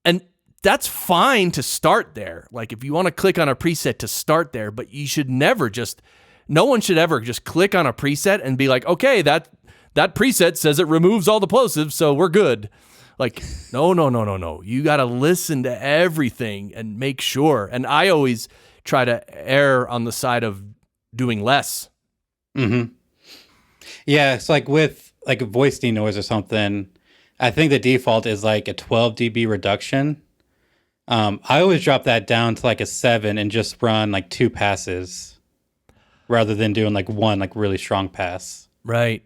A: And that's fine to start there. Like, if you want to click on a preset to start there, but you should no one should ever just click on a preset and be like, okay, that preset says it removes all the plosives, so we're good. Like, no. You got to listen to everything and make sure. And I always try to err on the side of doing less.
C: Yeah, it's like with like a voice denoise or something, I think the default is like a 12 dB reduction. I always drop that down to like a 7 and just run like 2 passes rather than doing like one like really strong pass.
A: Right.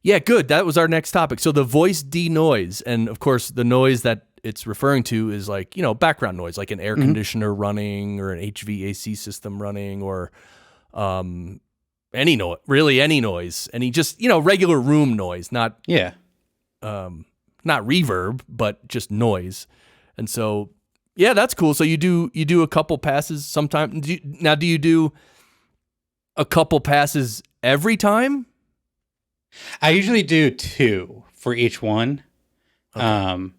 A: Yeah, good. That was our next topic. So the voice denoise, and of course the noise that it's referring to is like, background noise, like an air conditioner running or an HVAC system running, or any noise, really any noise, any just, regular room noise, not reverb, but just noise. And so, yeah, that's cool. So you do a couple passes sometime. Do you do a couple passes every time?
C: I usually do 2 for each one. Okay. And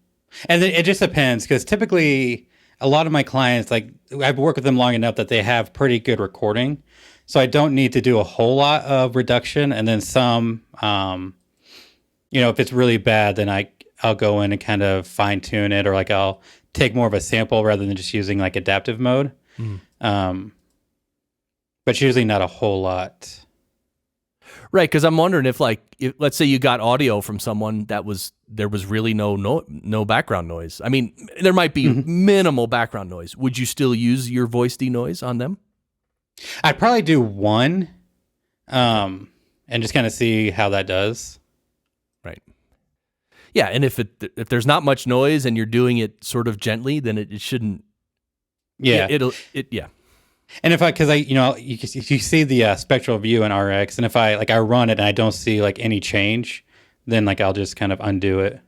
C: then it just depends, because typically a lot of my clients, like I've worked with them long enough that they have pretty good recording. So I don't need to do a whole lot of reduction. And then some, if it's really bad, then I'll go in and kind of fine tune it, or like I'll take more of a sample rather than just using like adaptive mode. But usually not a whole lot.
A: Right, because I'm wondering if, let's say you got audio from someone there was really no background noise. I mean, there might be minimal background noise. Would you still use your voice denoise on them?
C: I'd probably do one, and just kind of see how that does.
A: Right. Yeah, and if there's not much noise and you're doing it sort of gently, then it shouldn't.
C: Yeah.
A: Yeah.
C: And if you see the spectral view in RX, and if I run it and I don't see like any change, then I'll just kind of undo it.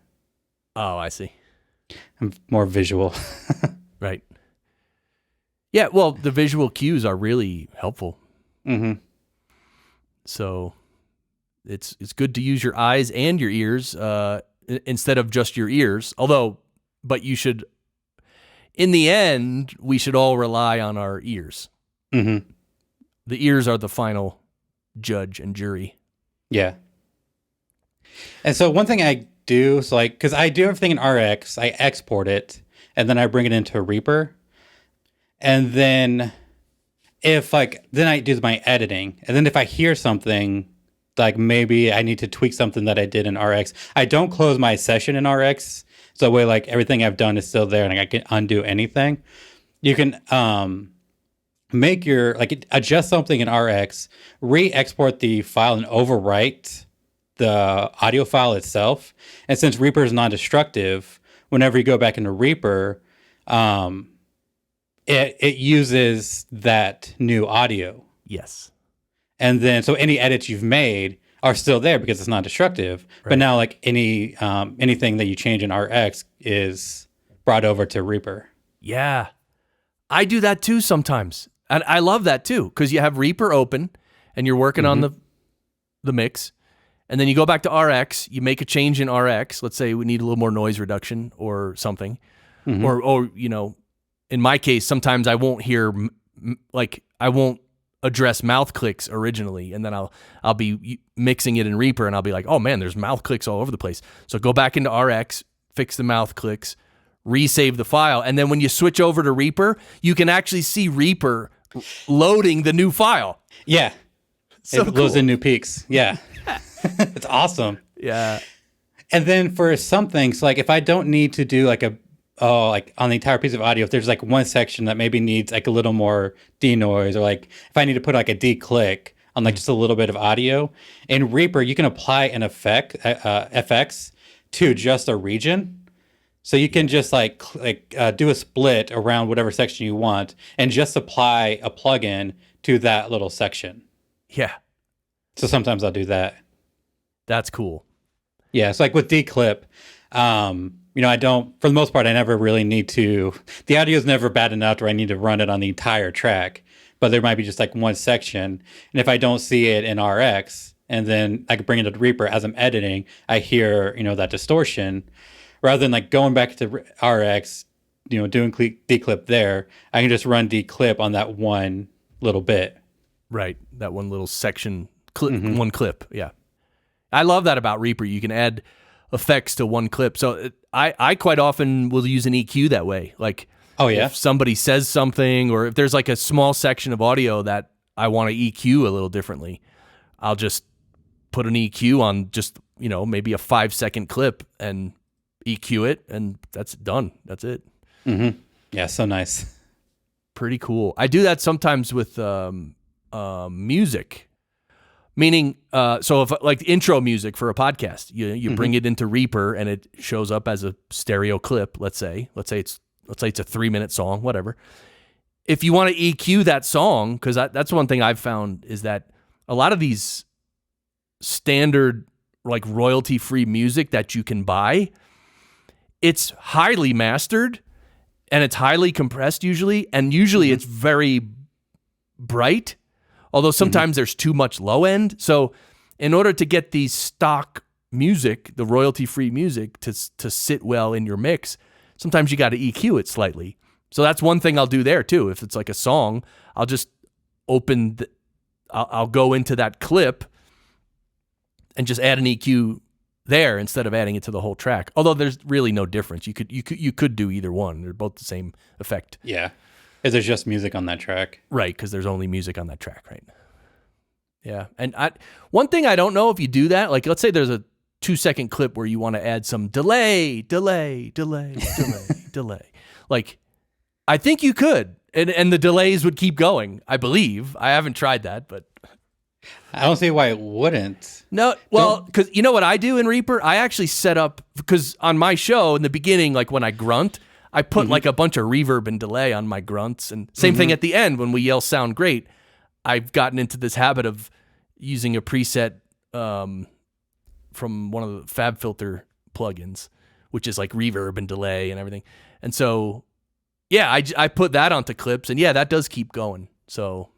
A: Oh, I see.
C: I'm more visual.
A: Right. Yeah, well, the visual cues are really helpful.
C: Mm-hmm.
A: So it's good to use your eyes and your ears instead of just your ears. But you should, in the end, we should all rely on our ears.
C: Mm-hmm.
A: The ears are the final judge and jury.
C: Yeah. And so one thing I do is because I do everything in RX, I export it and then I bring it into Reaper. And then then I do my editing. And then if I hear something, maybe I need to tweak something that I did in RX, I don't close my session in RX. So that way, everything I've done is still there and I can undo anything. You can make adjust something in RX, re-export the file and overwrite the audio file itself. And since Reaper is non-destructive, whenever you go back into Reaper, it uses that new audio.
A: Yes.
C: And then, so any edits you've made are still there because it's non-destructive. Right. But now, anything that you change in RX is brought over to Reaper.
A: Yeah. I do that too sometimes. And I love that too, because you have Reaper open and you're working on the mix. And then you go back to RX, you make a change in RX. Let's say we need a little more noise reduction or something. Mm-hmm. Or in my case, sometimes I won't hear, I won't address mouth clicks originally, and then I'll be mixing it in Reaper, and I'll be like, oh man, there's mouth clicks all over the place. So go back into RX, fix the mouth clicks, resave the file, and then when you switch over to Reaper, you can actually see Reaper loading the new file.
C: Yeah,
A: so
C: it loads in new peaks. Yeah, it's awesome.
A: Yeah,
C: and then for some things, if I don't need to do on the entire piece of audio, if there's one section that maybe needs a little more denoise, or if I need to put a de-click on just a little bit of audio, in Reaper you can apply an FX to just a region. So you can just do a split around whatever section you want and just apply a plugin to that little section.
A: Yeah.
C: So sometimes I'll do that.
A: That's cool.
C: Yeah. So with de-clip, I don't, for the most part, I never really need to, the audio is never bad enough where I need to run it on the entire track, but there might be just one section. And if I don't see it in RX, and then I can bring it to Reaper as I'm editing, I hear, that distortion. Rather than going back to RX, doing de-clip there, I can just run de-clip on that one little bit.
A: Right. That one little section, one clip. Yeah. I love that about Reaper. You can add effects to one clip. So I quite often will use an EQ that way. If somebody says something, or if there's a small section of audio that I want to EQ a little differently, I'll just put an EQ on just, maybe a 5-second clip and EQ it, and that's done. That's it.
C: Mm-hmm. Yeah, so nice.
A: Pretty cool. I do that sometimes with music. Meaning, so if intro music for a podcast, you bring it into Reaper and it shows up as a stereo clip. Let's say it's a 3-minute song, whatever. If you want to EQ that song, because that's one thing I've found is that a lot of these standard royalty-free music that you can buy, it's highly mastered and it's highly compressed usually, and usually it's very bright. Although sometimes there's too much low end. So in order to get these stock music, the royalty-free music, to sit well in your mix, sometimes you got to EQ it slightly. So that's one thing I'll do there too. If it's a song, I'll just I'll go into that clip and just add an EQ there instead of adding it to the whole track. Although there's really no difference. You could do either one. They're both the same effect.
C: Yeah. Because there's just music on that track.
A: Right, because there's only music on that track, right? Yeah. And one thing I don't know if you do that, like let's say there's a 2-second clip where you want to add some delay. Like I think you could, and the delays would keep going, I believe. I haven't tried that, but
C: I don't see why it wouldn't.
A: no, well, because you know what I do in Reaper? I actually set up, because on my show in the beginning, like when I grunt, I put like a bunch of reverb and delay on my grunts. And same thing at the end when we yell sound great. I've gotten into this habit of using a preset from one of the FabFilter plugins, which is like reverb and delay and everything. And so, yeah, I put that onto clips, and yeah, that does keep going. So,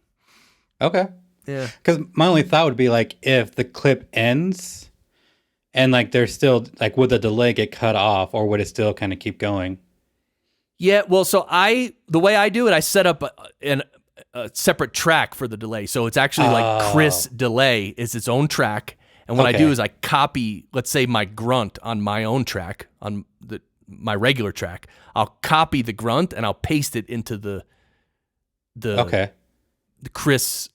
C: Okay.
A: yeah.
C: Because my only thought would be like if the clip ends and like there's still like would the delay get cut off or would it still kind of keep going?
A: Yeah, well, so the way I do it, I set up a separate track for the delay. So it's actually like Chris delay is its own track. And what I do is I copy, let's say, my grunt on my own track, on my regular track. I'll copy the grunt and I'll paste it into the Chris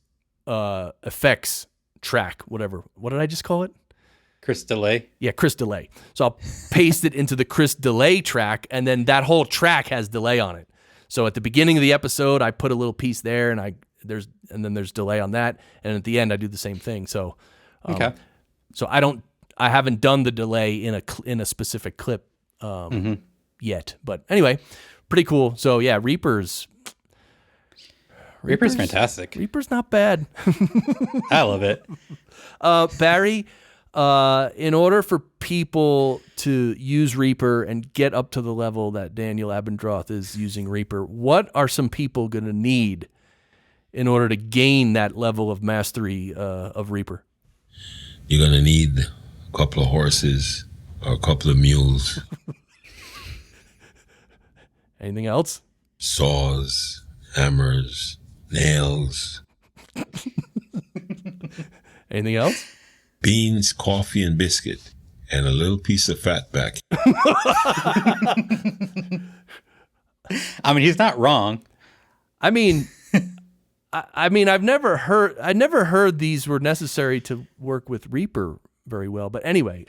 A: effects track, whatever. What did I just call it?
C: Chris delay?
A: Yeah, Chris delay. So I'll paste it into the Chris delay track, and then that whole track has delay on it. So at the beginning of the episode, I put a little piece there, and then there's delay on that, and at the end I do the same thing. So so I haven't done the delay in a specific clip yet, but anyway, pretty cool. So yeah, Reaper's
C: fantastic.
A: Reaper's not bad.
C: I love it.
A: Barry, in order for people to use Reaper and get up to the level that Daniel Abendroth is using Reaper, what are some people going to need in order to gain that level of mastery of Reaper?
B: You're going to need a couple of horses or a couple of mules.
A: Anything else?
B: Saws, hammers, nails.
A: Anything else?
B: Beans, coffee, and biscuit, and a little piece of fat back.
C: I mean, he's not wrong.
A: I mean, I've never heard these were necessary to work with Reaper very well. But anyway,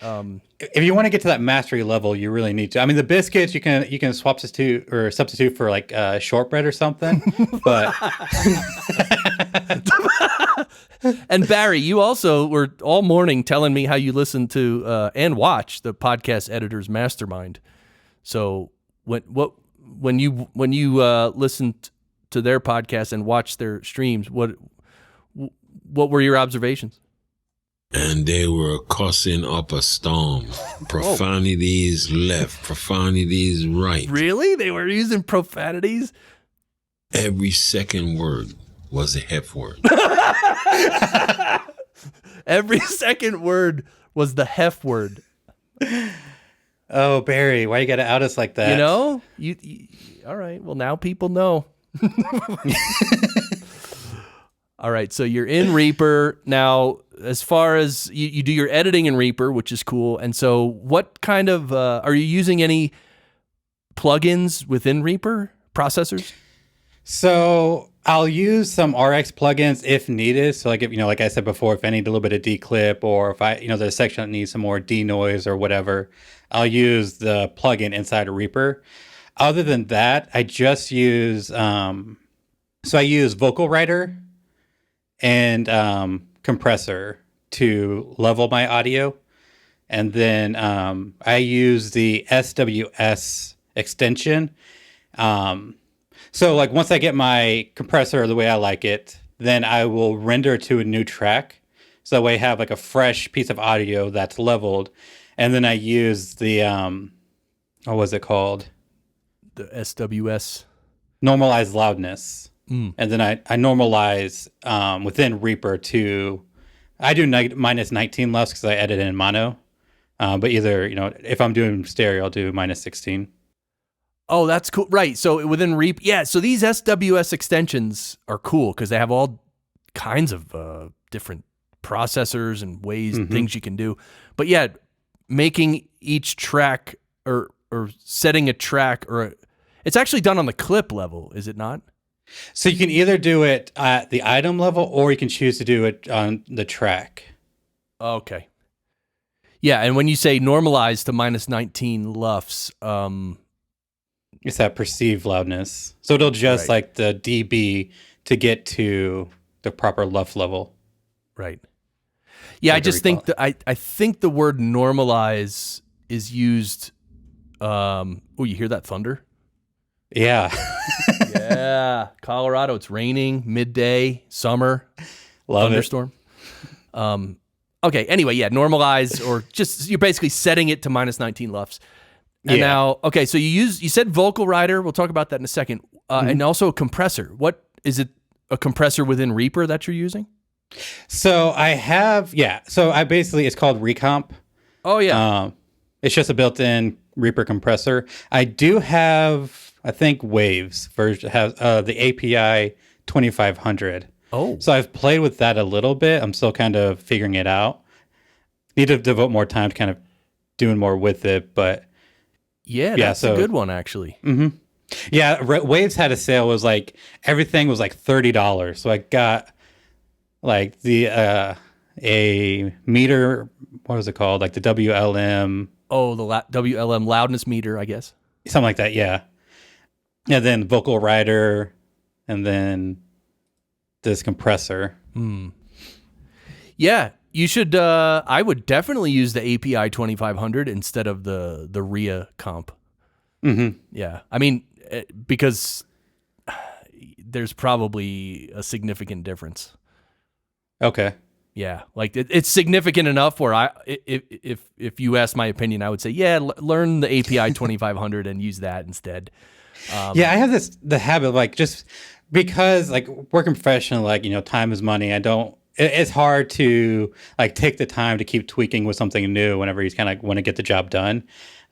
C: if you want to get to that mastery level, you really need to. I mean, the biscuits you can substitute for like shortbread or something. But
A: and Barry, you also were all morning telling me how you listen to and watch the Podcast Editors Mastermind. So when you listened to their podcast and watched their streams, what were your observations?
B: And they were cussing up a storm. Profanities left, profanities right.
A: Really? They were using profanities?
B: Every second word was a F word.
A: Every second word was the hef word.
C: Oh, Barry, why you got to out us like that?
A: You know? You all right. Well, now people know. All right. So you're in Reaper. Now, as far as you do your editing in Reaper, which is cool. And so what kind of, are you using any plugins within Reaper processors?
C: So I'll use some RX plugins if needed. So like if, like I said before, if I need a little bit of declip or if there's a section that needs some more denoise or whatever, I'll use the plugin inside of Reaper. Other than that, I just use, so I use Vocal Rider and compressor to level my audio. And then I use the SWS extension. So like once I get my compressor the way I like it, then I will render to a new track. So that way I have like a fresh piece of audio that's leveled. And then I use the, what was it called?
A: The SWS.
C: Normalize loudness. And then I normalize within Reaper to, I do minus 19 less because I edit in mono. But either, if I'm doing stereo, I'll do minus 16.
A: Oh, that's cool. Right. So within Reaper, yeah. So these SWS extensions are cool because they have all kinds of different processors and ways, things you can do. But yeah, making each track or setting a track it's actually done on the clip level, is it not?
C: So you can either do it at the item level, or you can choose to do it on the track.
A: Okay. Yeah, and when you say normalize to minus 19 LUFS,
C: It's that perceived loudness. So it'll adjust
A: Right.
C: like the dB to get to the proper LUF level.
A: right. Yeah, I just think I think the word normalize is used. Oh, you hear that thunder?
C: Yeah.
A: Yeah, Colorado. It's raining, midday, summer,
C: Love
A: thunderstorm. Okay. Anyway, yeah, normalize, or just you're basically setting it to minus 19 LUFS. And
C: Yeah.
A: now, okay, so you said Vocal Rider. We'll talk about that in a second. And also a compressor. What is it? A compressor within Reaper that you're using?
C: So I have, so I basically, it's called ReaComp.
A: Oh yeah.
C: It's just a built-in Reaper compressor. I do have, I think Waves version has the API 2500.
A: Oh.
C: So I've played with that a little bit. I'm still kind of figuring it out. Need to devote more time to kind of doing more with it, but
A: Yeah, that's a good one actually.
C: yeah, Waves had a sale. It was like everything was like $30. So I got like the a meter. What was it called? Like the WLM,
A: Oh, the WLM loudness meter, I guess.
C: something like that. Yeah, and then Vocal Rider, and then this compressor.
A: Yeah, you should. I would definitely use the API 2500 instead of the ReaComp. Yeah, I mean, because there's probably a significant difference.
C: Okay.
A: Yeah, like it's significant enough where if you ask my opinion, I would say, yeah, learn the API 2500 and use that instead.
C: Yeah, I have the habit of like, just because like working professional, like, time is money. It's hard to like take the time to keep tweaking with something new whenever you kind of want to get the job done.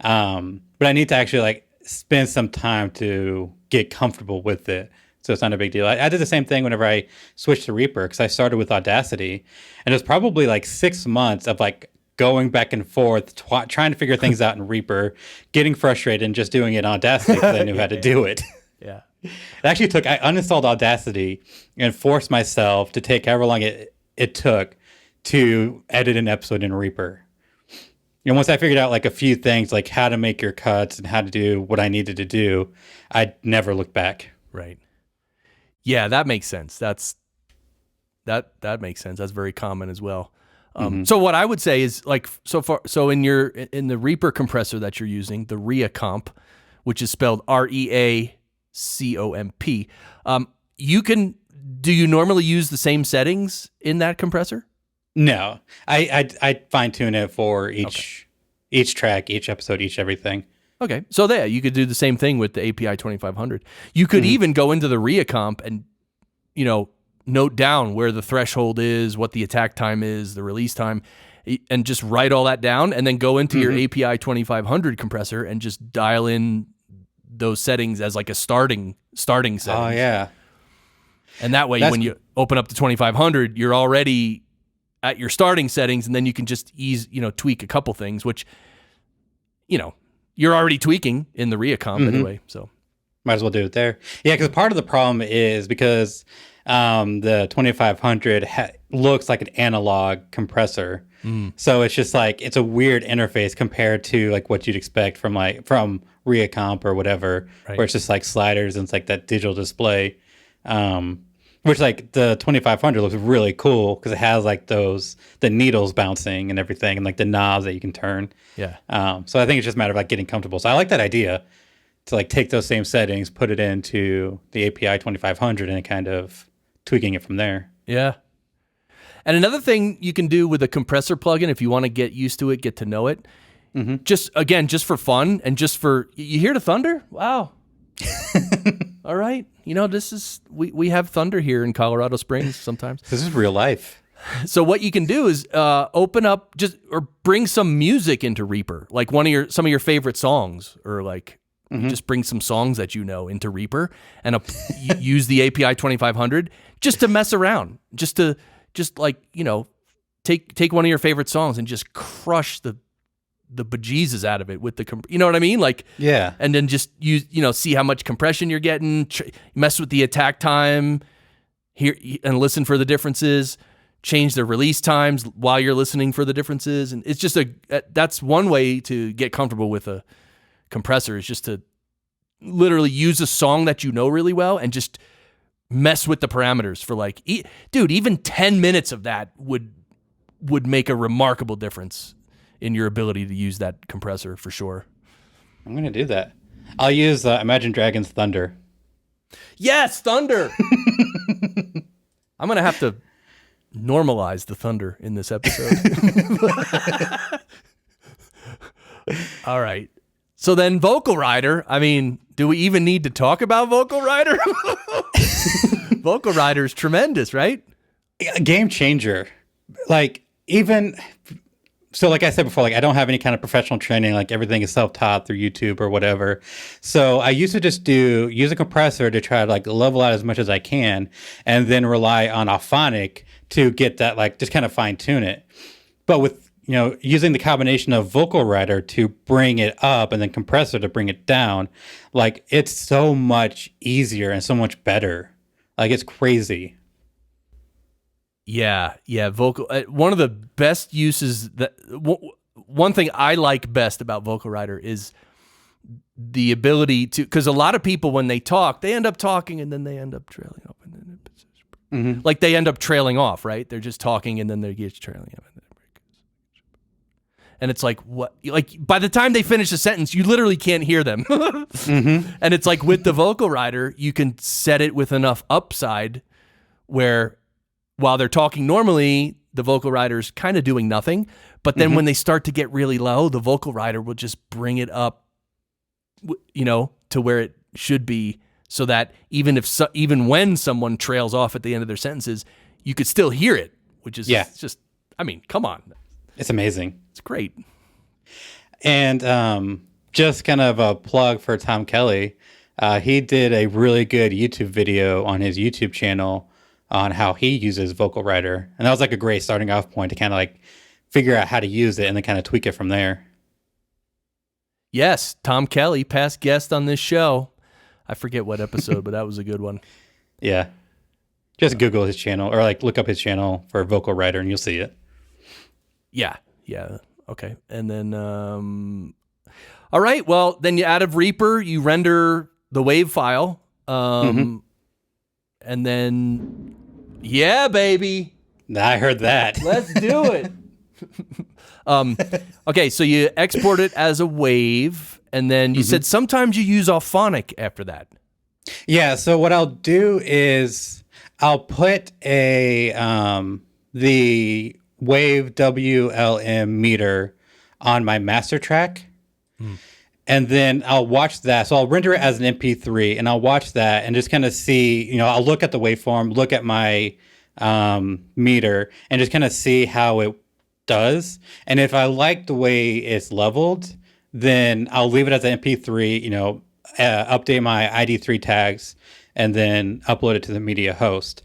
C: But I need to actually like spend some time to get comfortable with it. So it's not a big deal. I did the same thing whenever I switched to Reaper, because I started with Audacity, and it was probably like 6 months of like going back and forth, trying to figure things out in Reaper, getting frustrated, and just doing it in Audacity because I knew how to do it.
A: Yeah.
C: It actually I uninstalled Audacity and forced myself to take however long it took to edit an episode in Reaper. And once I figured out like a few things, like how to make your cuts and how to do what I needed to do, I never looked back.
A: Right. Yeah, that makes sense. That makes sense. That's very common as well. So what I would say is like so in the Reaper compressor that you're using, the ReaComp, which is spelled ReaComp, do you normally use the same settings in that compressor?
C: No, I fine tune it for each track, each episode, each everything.
A: Okay, so there, you could do the same thing with the API 2500. You could even go into the ReaComp and, note down where the threshold is, what the attack time is, the release time, and just write all that down, and then go into your API 2500 compressor and just dial in those settings as like a starting settings.
C: Oh, yeah.
A: And that way, when you open up the 2500, you're already at your starting settings, and then you can just tweak a couple things, which, you're already tweaking in the ReaComp anyway, so.
C: Might as well do it there. Yeah, because part of the problem is because the 2500 looks like an analog compressor. So it's just like, it's a weird interface compared to like what you'd expect from ReaComp or whatever, where it's just like sliders and it's like that digital display. Which like the 2500 looks really cool because it has like the needles bouncing and everything, and like the knobs that you can turn.
A: Yeah.
C: So I think it's just a matter of like getting comfortable. So I like that idea to like take those same settings, put it into the API 2500, and kind of tweaking it from there.
A: Yeah. And another thing you can do with a compressor plugin, if you want to get used to it, get to know it, just for fun and just for, you hear the thunder? Wow. All right. This is, we have thunder here in Colorado Springs sometimes.
C: This is real life.
A: So what you can do is open up or bring some music into Reaper, like some of your favorite songs, or like just bring some songs that into Reaper and use the API 2500 just to mess around, take one of your favorite songs and just crush the the bejesus out of it with the, you know what I mean? Like,
C: Yeah.
A: and then just see how much compression you're getting, mess with the attack time, hear and listen for the differences, change the release times while you're listening for the differences. And it's just that's one way to get comfortable with a compressor, is just to literally use a song that you know really well and just mess with the parameters for like, dude, even 10 minutes of that would make a remarkable difference in your ability to use that compressor for sure.
C: I'm going to do that. I'll use Imagine Dragons Thunder.
A: Yes, Thunder. I'm going to have to normalize the thunder in this episode. All right. So then Vocal Rider, I mean, do we even need to talk about Vocal Rider? Vocal Rider is tremendous, right?
C: A game changer. Like, even so, like I said before, like I don't have any kind of professional training. Like everything is self-taught through YouTube or whatever. So I used to just use a compressor to try to like level out as much as I can, and then rely on Auphonic to get that, like, just kind of fine tune it. But with using the combination of Vocal Rider to bring it up and then compressor to bring it down, like it's so much easier and so much better. Like it's crazy.
A: Yeah. Vocal. One of the best uses one thing I like best about Vocal Rider is the ability to, because a lot of people when they talk, they end up talking and then they end up trailing off, and then like they end up trailing off, right? They're just talking and then they get trailing off. And it's like, what? Like by the time they finish a sentence, you literally can't hear them. And it's like with the Vocal Rider, you can set it with enough upside where while they're talking normally, the Vocal Rider's kind of doing nothing. But then when they start to get really low, the Vocal Rider will just bring it up, to where it should be, so that even when someone trails off at the end of their sentences, you could still hear it, which is just, I mean, come on.
C: It's amazing.
A: It's great.
C: And just kind of a plug for Tom Kelly. He did a really good YouTube video on his YouTube channel on how he uses Vocal Rider. And that was like a great starting off point to kind of like figure out how to use it and then kind of tweak it from there.
A: Yes, Tom Kelly, past guest on this show. I forget what episode, but that was a good one.
C: Yeah. Just Google his channel or like look up his channel for Vocal Rider and you'll see it.
A: Yeah. Okay. And then, all right. Well, then out of Reaper, you render the wave file. And then, yeah, baby.
C: I heard that.
A: Let's do it. Okay. So you export it as a wave, and then you said sometimes you use Auphonic after that.
C: Yeah. So what I'll do is I'll put the Wave WLM meter on my master track. And then I'll watch that. So I'll render it as an MP3 and I'll watch that and just kind of see, I'll look at the waveform, look at my meter and just kind of see how it does. And if I like the way it's leveled, then I'll leave it as an MP3, update my ID3 tags and then upload it to the media host.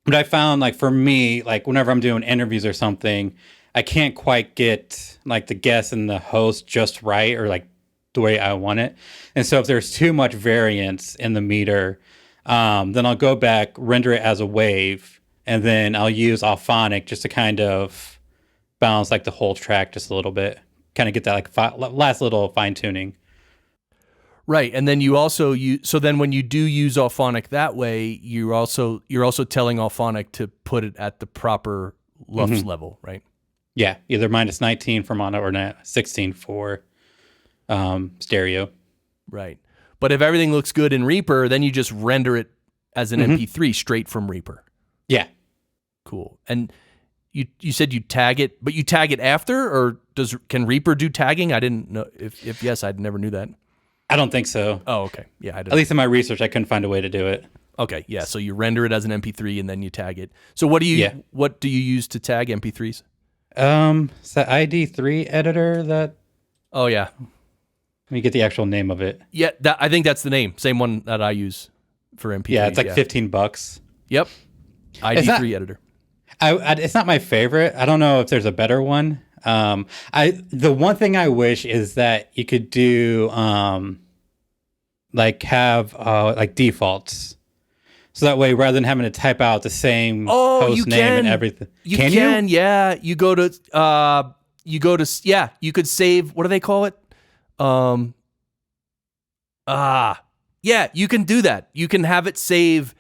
C: But I found, like, for me, like, whenever I'm doing interviews or something, I can't quite get, like, the guest and the host just right or, like, the way I want it. And so if there's too much variance in the meter, then I'll go back, render it as a wave, and then I'll use Auphonic just to kind of balance, like, the whole track just a little bit. Kind of get that, like, last little fine-tuning.
A: Right, and then you also so then when you do use Auphonic that way, you're also telling Auphonic to put it at the proper LUFS level, right?
C: Yeah, either -19 for mono or 16 for stereo.
A: Right, but if everything looks good in Reaper, then you just render it as an MP3 straight from Reaper.
C: Yeah,
A: cool. And you said you tag it, but you tag it after, or can Reaper do tagging? I didn't know if yes, I never knew that.
C: I don't think so.
A: Oh, okay. Yeah, I didn't.
C: At least in my research, I couldn't find a way to do it.
A: Okay, yeah. So you render it as an MP3 and then you tag it. So what do you use to tag MP3s?
C: It's the ID3 editor that.
A: Oh yeah.
C: Let me get the actual name of it.
A: Yeah, I think that's the name. Same one that I use for MP3.
C: Yeah, it's like $15.
A: Yep. ID3 editor.
C: It's not my favorite. I don't know if there's a better one. The one thing I wish is that you could do have defaults. So that way, rather than having to type out the same host name and everything,
A: you can. Yeah, you could save. What do they call it? Yeah, you can do that. You can have it save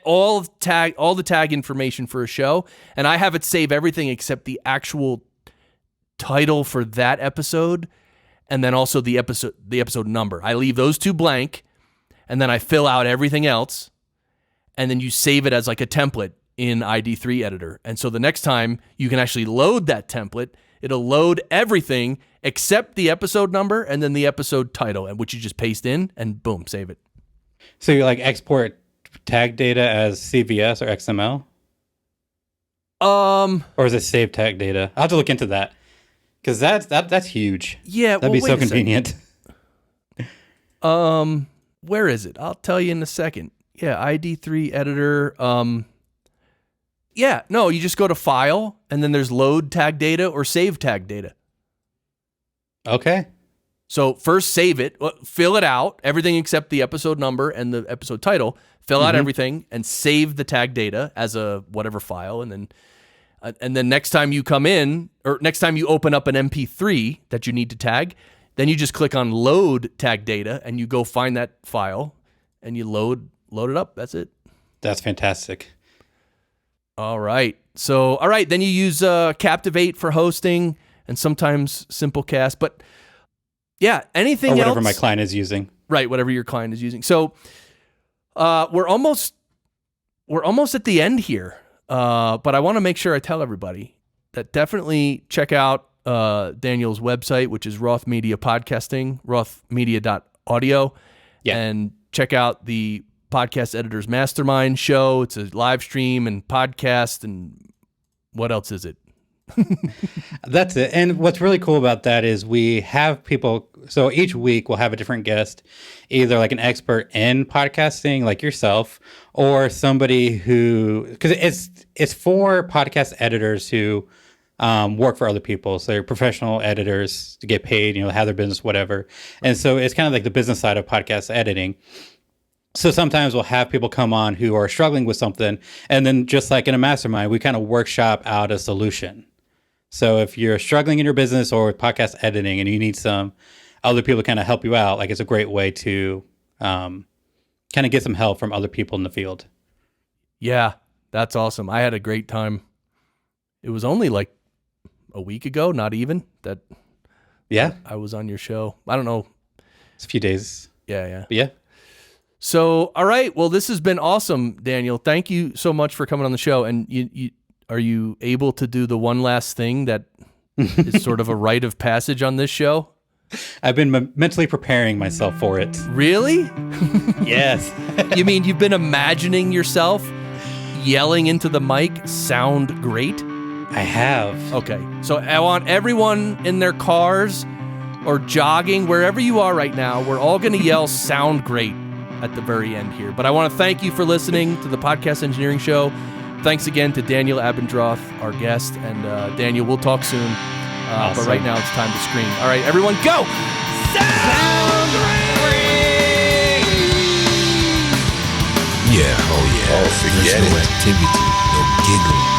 A: all the tag information for a show, and I have it save everything except the actual title for that episode, and then also the episode number. I leave those two blank, and then I fill out everything else, and then you save it as like a template in ID3 Editor. And so the next time you can actually load that template, it'll load everything except the episode number and then the episode title, and which you just paste in and boom, save it.
C: So you like export tag data as CVS or XML? Or is it save tag data? I'll have to look into that. Because that's huge.
A: Yeah,
C: that'd be so convenient.
A: Where is it? I'll tell you in a second. Yeah, ID3 Editor. Yeah, no, you just go to File, and then there's Load Tag Data or Save Tag Data.
C: Okay.
A: So first save it, fill it out, everything except the episode number and the episode title. Fill out everything and save the tag data as a whatever file, and then next time you come in, or next time you open up an MP3 that you need to tag, then you just click on Load Tag Data, and you go find that file, and you load it up. That's it.
C: That's fantastic.
A: All right. So, then you use Captivate for hosting, and sometimes Simplecast, but yeah, anything else.
C: Or whatever my client is using.
A: Right, whatever your client is using. So, we're almost at the end here. But I want to make sure I tell everybody that definitely check out Daniel's website, which is Roth Media Podcasting, rothmedia.audio.
C: Yeah.
A: And check out the Podcast Editors Mastermind show. It's a live stream and podcast, and what else is it?
C: That's it. And what's really cool about that is we have people, so each week we'll have a different guest, either like an expert in podcasting like yourself, or somebody who, because it's for podcast editors who work for other people. So they're professional editors to get paid, have their business, whatever. And so it's kind of like the business side of podcast editing. So sometimes we'll have people come on who are struggling with something, and then just like in a mastermind, we kind of workshop out a solution. So if you're struggling in your business or with podcast editing and you need some other people to kind of help you out, like it's a great way to kind of get some help from other people in the field.
A: Yeah, that's awesome. I had a great time. It was only like a week ago, not even, that I was on your show. I don't know.
C: It's a few days.
A: Yeah.
C: But yeah.
A: So, all right. Well, this has been awesome, Daniel. Thank you so much for coming on the show. And are you able to do the one last thing that is sort of a rite of passage on this show?
C: I've been mentally preparing myself for it.
A: Really?
C: Yes.
A: You mean you've been imagining yourself yelling into the mic, "Sound great"?
C: I have.
A: Okay. So I want everyone in their cars or jogging, wherever you are right now, we're all going to yell "Sound great" at the very end here. But I want to thank you for listening to the Podcast Engineering Show. Thanks again to Daniel Abendroth, our guest. And Daniel, we'll talk soon.
C: Awesome.
A: But right now it's time to scream. All right, everyone, go! Sound great!
B: Yeah, oh yeah.
D: Oh, forget
B: There's no
D: it.
B: activity, no giggling.